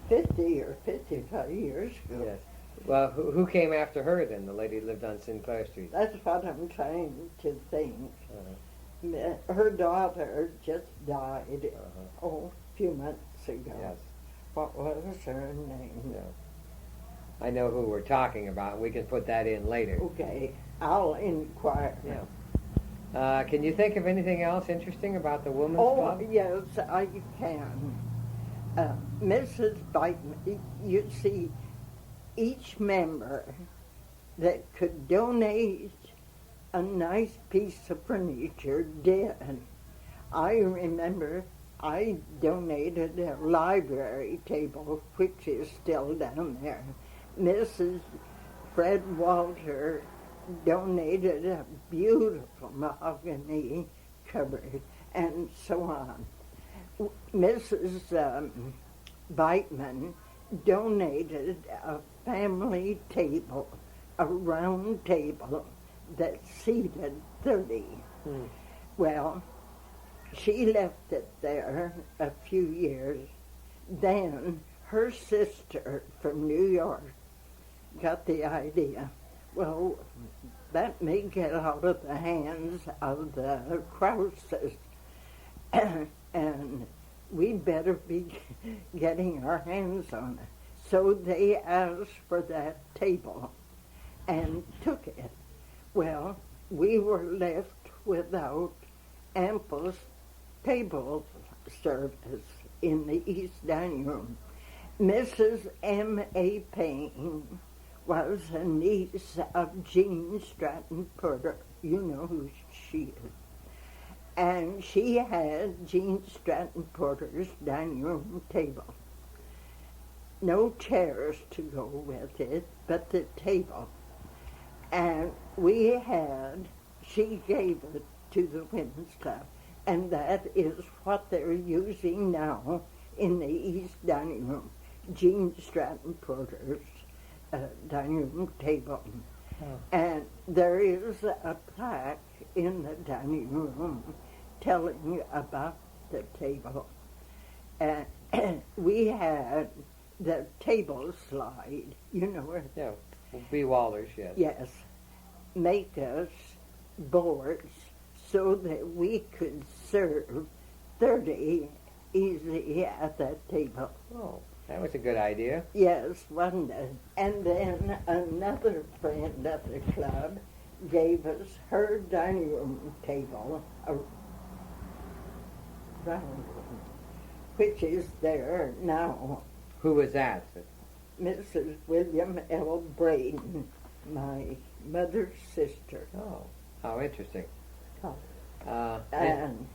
50 or 55 years ago. Yes. Well, who came after her then? The lady who lived on Sinclair Street. That's what I'm trying to think. Uh-huh. Her daughter just died, Uh-huh. a few months ago. Yes. What was her name? Yeah. I know who we're talking about. We can put that in later. Okay, I'll inquire. Yeah. Can you think of anything else interesting about the Women's Club? Yes, I can. Mrs. Biteman, you see, each member that could donate a nice piece of furniture did. I remember I donated a library table, which is still down there. Mrs. Fred Walter donated a beautiful mahogany cupboard, and so on. Mrs. Biteman donated a family table, a round table that seated 30. Well, she left it there a few years. Then her sister from New York got the idea, well, that may get out of the hands of the Krauses, and we'd better be getting our hands on it. So they asked for that table and took it. Well, we were left without ample table service in the East Dining Room. Mrs. M.A. Payne was a niece of Jean Stratton Porter. You know who she is. And she had Jean Stratton Porter's dining room table. No chairs to go with it, but the table. And she gave it to the Women's Club. And that is what they're using now in the East Dining Room. Jean Stratton Porter's dining room table. Oh. And there is a plaque in the dining room telling you about the table. And we had the table slide, you know where? Yeah, B. Walders, yes. Yes, make us boards so that we could serve 30 easy at that table. Oh, that was a good idea. Yes, wasn't it? And then another friend of the club gave us her dining room table, a round one, which is there now. Who was that? Mrs. William L. Braden, my mother's sister. Oh, how interesting. Oh. And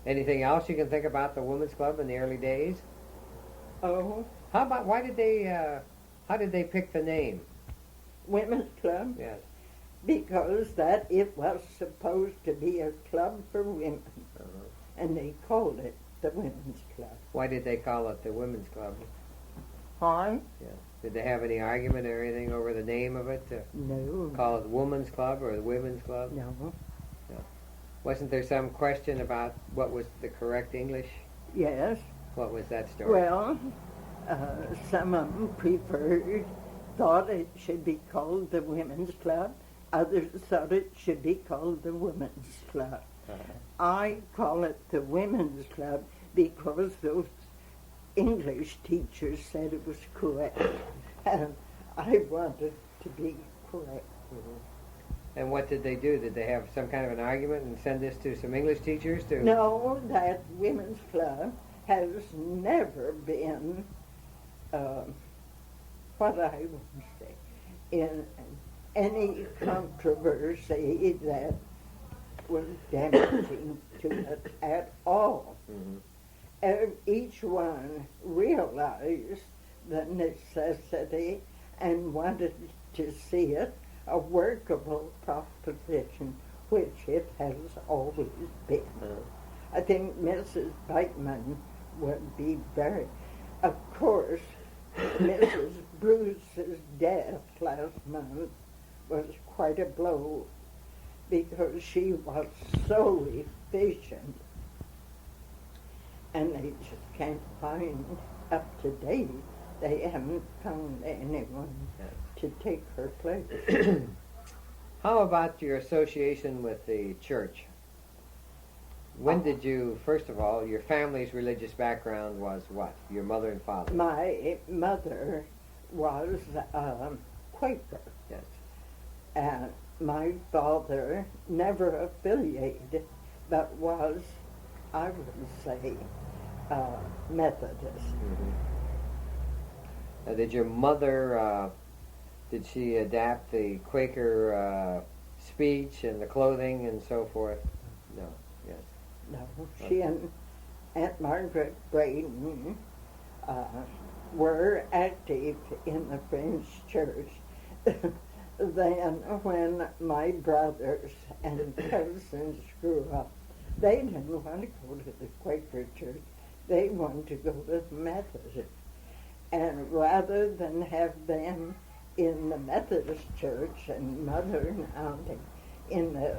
anything else you can think about the Women's Club in the early days? oh, How about, how did they pick the name? Women's Club, Yes. because that it was supposed to be a club for women, Uh-huh. and they called it the Women's Club. Why did they call it the Women's Club? Why? Yeah. Did they have any argument or anything over the name of it? To No. call it the Women's Club or the Women's Club? No. Wasn't there some question about what was the correct English? Yes. What was that story? Well, some of them thought it should be called the Women's Club. Others thought it should be called the Women's Club. I call it the Women's Club because those English teachers said it was correct, and I wanted to be correct. Mhm. And what did they do? Did they have some kind of an argument and send this to some English teachers to? No, that Women's Club has never been, what I would say, in any controversy that was damaging to it at all. Mhm. Each one realized the necessity and wanted to see it a workable proposition, which it has always been. I think Mrs. Beitman would be very, of course, Mrs. Bruce's death last month was quite a blow because she was so efficient, and they just can't find up to date. They haven't found anyone to take her place. How about your association with the church? When did you, first of all, your family's religious background was what? Your mother and father? My mother was Quaker. Yes. And my father never affiliated, but was, I would say, Methodist. Mm-hmm. Did your mother, did she adapt the Quaker speech and the clothing and so forth? No. Yes. No, she and Aunt Margaret Braden were active in the French church. Then when my brothers and cousins grew up, they didn't want to go to the Quaker church. They wanted to go to the Methodist. And rather than have them in the Methodist church and mother and auntie in the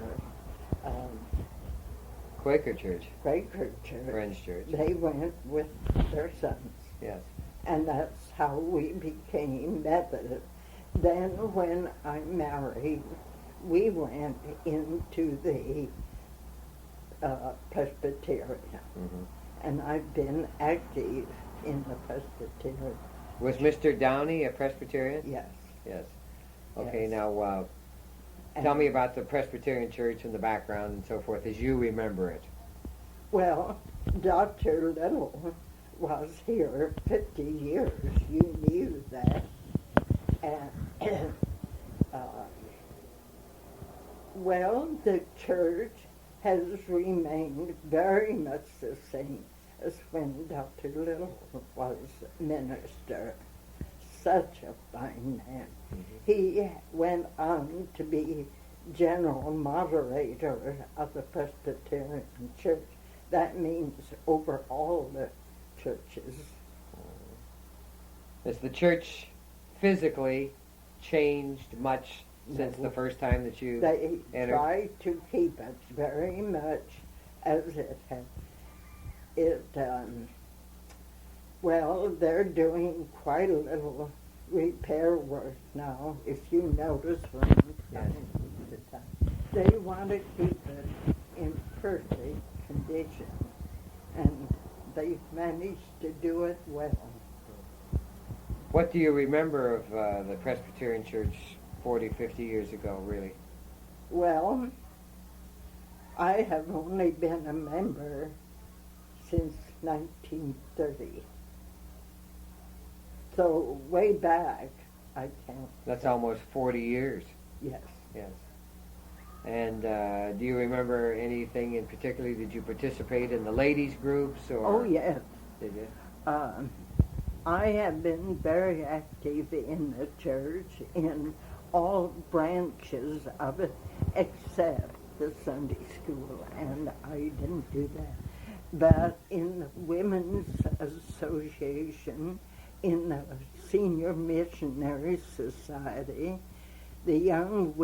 Quaker church. Quaker church, French church. they went with their sons. Yes. And that's how we became Methodist. Then when I married, we went into the Presbyterian. Mm-hmm. And I've been active in the Presbyterian. Was Mr. Downey a Presbyterian? Yes. Yes. Okay, Yes. now tell me about the Presbyterian church and the background and so forth as you remember it. Well, Dr. Little was here 50 years. You knew that. And, well, the church has remained very much the same as when Dr. Little was minister. Such a fine man. Mm-hmm. He went on to be general moderator of the Presbyterian Church. That means over all the churches. Has the church physically changed much since the first time that you They entered? try to keep it very much as it has. it, well, they're doing quite a little repair work now. If you notice when I'm coming to the time, they want to keep it in perfect condition, and they've managed to do it well. What do you remember of the Presbyterian Church 40, 50 years ago, really? Well, I have only been a member since 1930. So way back, I can't. That's almost 40 years. Yes. Yes. And do you remember anything in particular? Did you participate in the ladies' groups? Or Oh, yes. Did you? I have been very active in the church in all branches of it except the Sunday school, and I didn't do that. But in the Women's Association, in the Senior Missionary Society, the young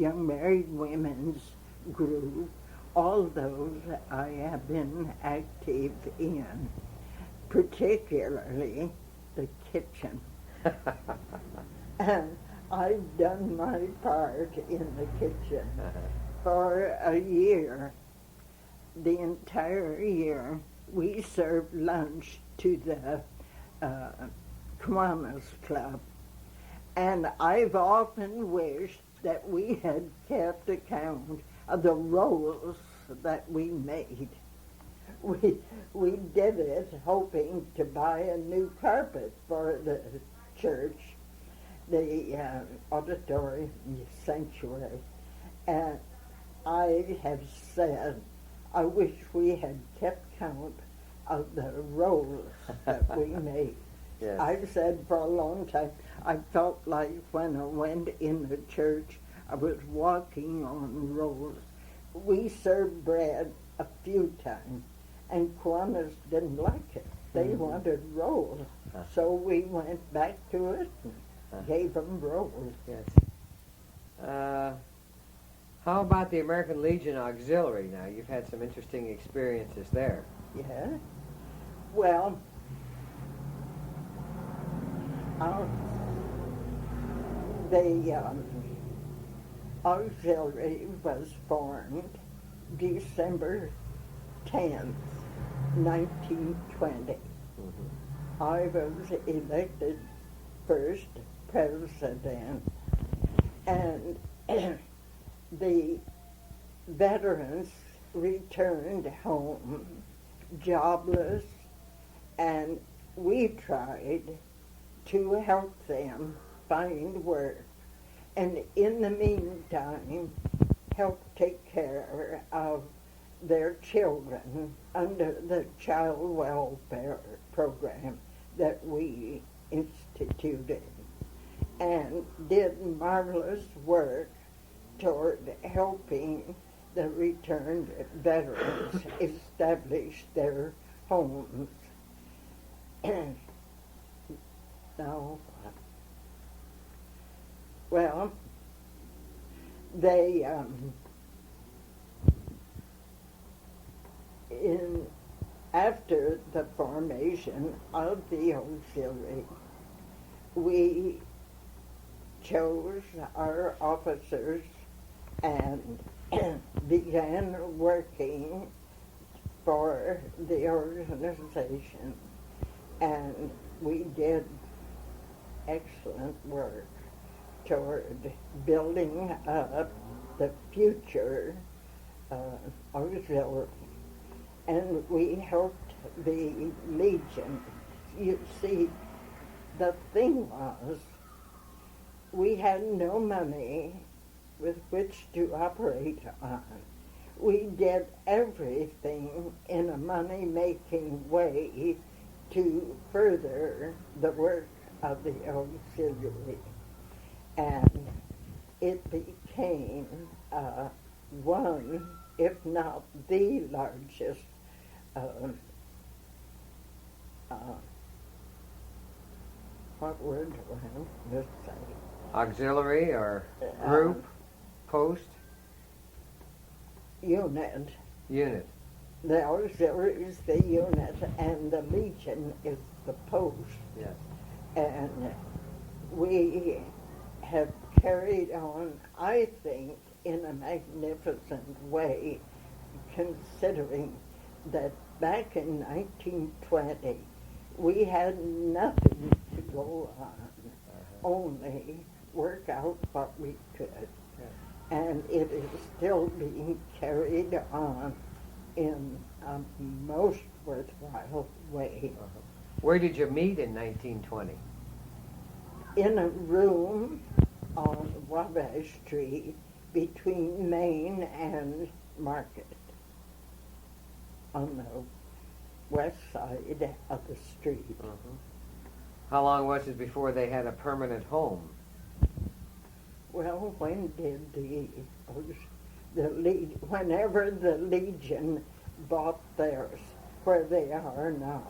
married women's group, all those I have been active in, particularly the kitchen. And I've done my part in the kitchen for a year. The entire year, we served lunch to the Kiwanis Club. And I've often wished that we had kept account of the rolls that we made. We did it hoping to buy a new carpet for the church, the auditorium, the sanctuary. And I have said, I wish we had kept count of the rolls that we made. Yes. I've said for a long time, I felt like when I went in the church, I was walking on rolls. We served bread a few times, and Kiwanis didn't like it. They wanted rolls. So we went back to it and gave them rolls. Yes. How about the American Legion Auxiliary now? You've had some interesting experiences there. Yeah. Well, the auxiliary was formed December 10th, 1920. I was elected first president, and the veterans returned home jobless, and we tried to help them find work, and in the meantime help take care of their children under the child welfare program that we instituted, and did marvelous work toward helping the returned veterans establish their homes. Now, well, they after the formation of the auxiliary, we chose our officers and began working for the organization, and we did excellent work toward building up the future auxiliary, and we helped the Legion. You see, the thing was, we had no money with which to operate on. We did everything in a money-making way to further the work of the auxiliary. And it became one, if not the largest what word do I have to say? Auxiliary or group, post? Unit. Unit. the auxiliary is the unit, and the Legion is the post. Yes. And we have carried on, I think, in a magnificent way, considering that back in 1920, we had nothing to go on, only work out what we could. And it is still being carried on in a most worthwhile way. Where did you meet in 1920? In a room on Wabash Street between Main and Market on the west side of the street. How long was it before they had a permanent home? Well, when did whenever the Legion bought theirs, where they are now.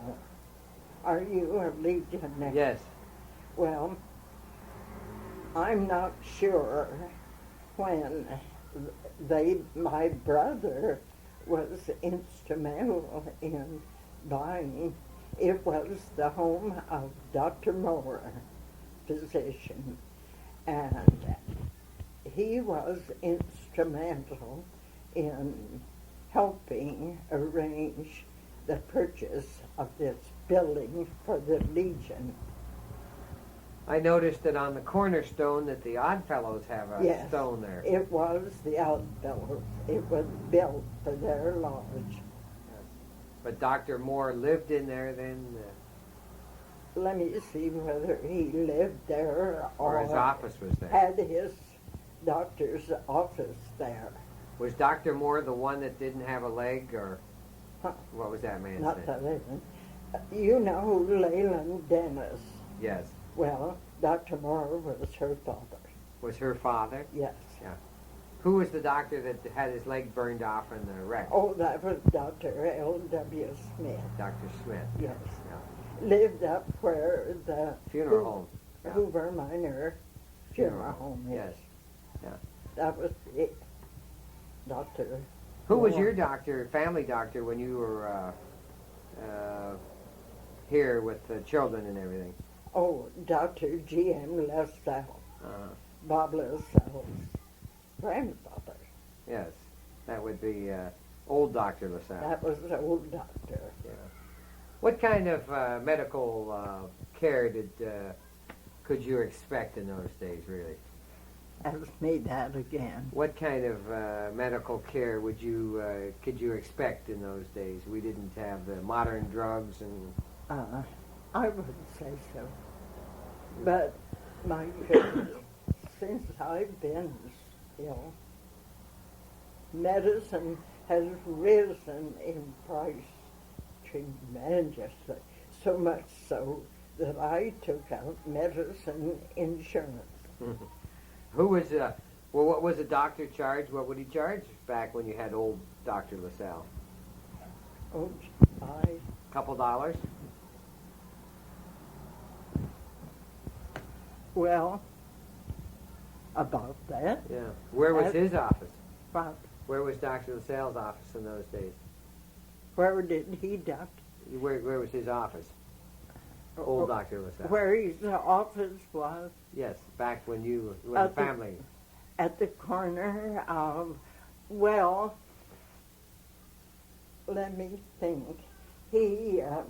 Are you a Legionnaire? Yes. Well, I'm not sure when my brother was instrumental in buying. It was the home of Dr. Moore, physician, and he was instrumental in helping arrange the purchase of this building for the Legion. I noticed that on the cornerstone that the Oddfellows have a stone there. It was the Oddfellows. It was built for their lodge. Yes. But Dr. Moore lived in there then? Let me see whether he lived there Or his office was there? Had his doctor's office there. Was Dr. Moore the one that didn't have a leg, or Huh. what was that man's Not name? the Leyland. You know Leyland Dennis. Yes. Well, Dr. Moore was her father. Was her father? Yes. Yeah. Who was the doctor that had his leg burned off in the wreck? Oh, that was Dr. L.W. Smith. Dr. Smith. Yes. Yeah. Lived up where the Funeral home. Yeah. Hoover Minor Funeral Home is. Yes. Yeah. That was it. Dr. Who was Moore. your doctor, family doctor, when you were here with the children and everything? Oh, Dr. G.M. LaSalle. Bob LaSalle's grandfather. Yes. That would be old Dr. LaSalle. That was the old doctor. Yeah. What kind of medical care could you expect in those days, really? Ask me that again. What kind of medical care could you expect in those days? We didn't have the modern drugs and. I would say so. But my goodness, since I've been ill, medicine has risen in price tremendously, so much so that I took out medicine insurance. Who was, what was the doctor charge? What would he charge back when you had old Dr. LaSalle? Oh, Couple dollars? well, about that. Yeah. Where was his office? But Where was Dr. LaSalle's office in those days? where did he doctor? Where was his office? Old Dr. LaSalle. Where his office was? Yes, back when you were the family. At the corner of, well, let me think. He had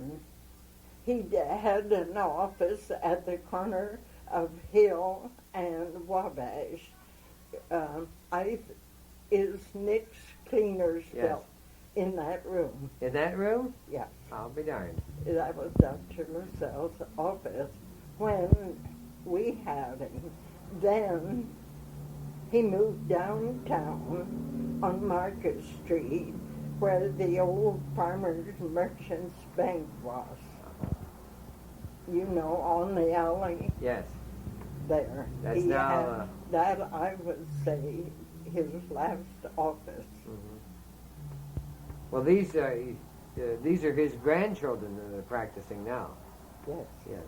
an office at the corner of Hill and Wabash. Is Nick's Cleaners built in that room? In that room? Yeah. I'll be darned. That was Dr. LaSalle's office when we had him. Then he moved downtown on Market Street where the old Farmers Merchants Bank was. You know, on the alley Yes. there. That's He now, had that, I would say, his last office. Well, these are his grandchildren that are practicing now. Yes, Yes.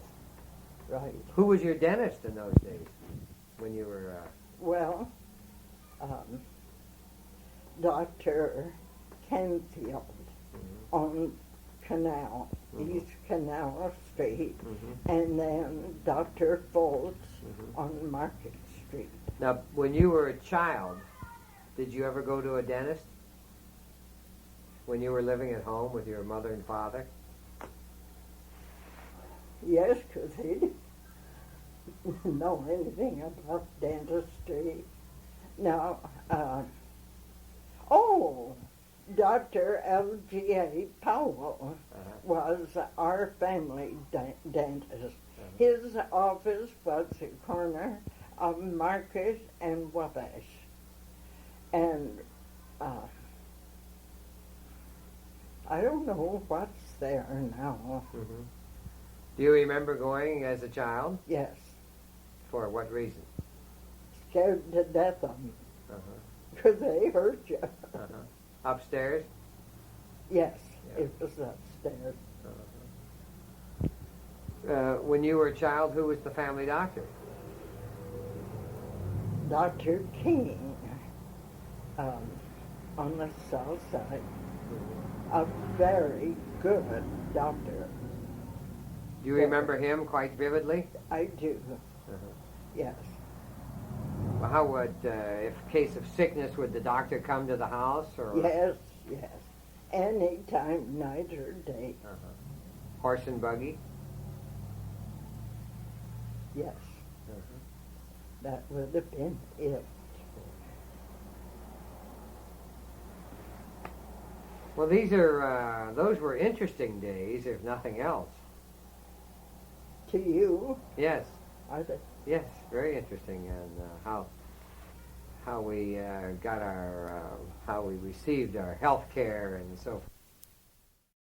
right. Who was your dentist in those days when you were? Well, Dr. Canfield on Canal, East Canal Street, and then Dr. Foltz on Market Street. Now, when you were a child, did you ever go to a dentist? When you were living at home with your mother and father? Yes, because he didn't know anything about dentistry. Now, Dr. L.G.A. Powell was our family dentist. His office was the corner of Market and Wabash. And I don't know what's there now. Do you remember going as a child? Yes. For what reason? Scared to death of them. Because they hurt you. Upstairs? Yes, Yeah. it was upstairs. When you were a child, who was the family doctor? Dr. King, on the south side. A very good doctor. Do you remember him quite vividly? I do. Yes. Well, how would, if case of sickness, would the doctor come to the house? Or Yes, yes. Any time, night or day. Horse and buggy? Yes. That would have been it. Well, those were interesting days, if nothing else. To you, Yes, are they? yes, very interesting, and how we got how we received our health care and so forth.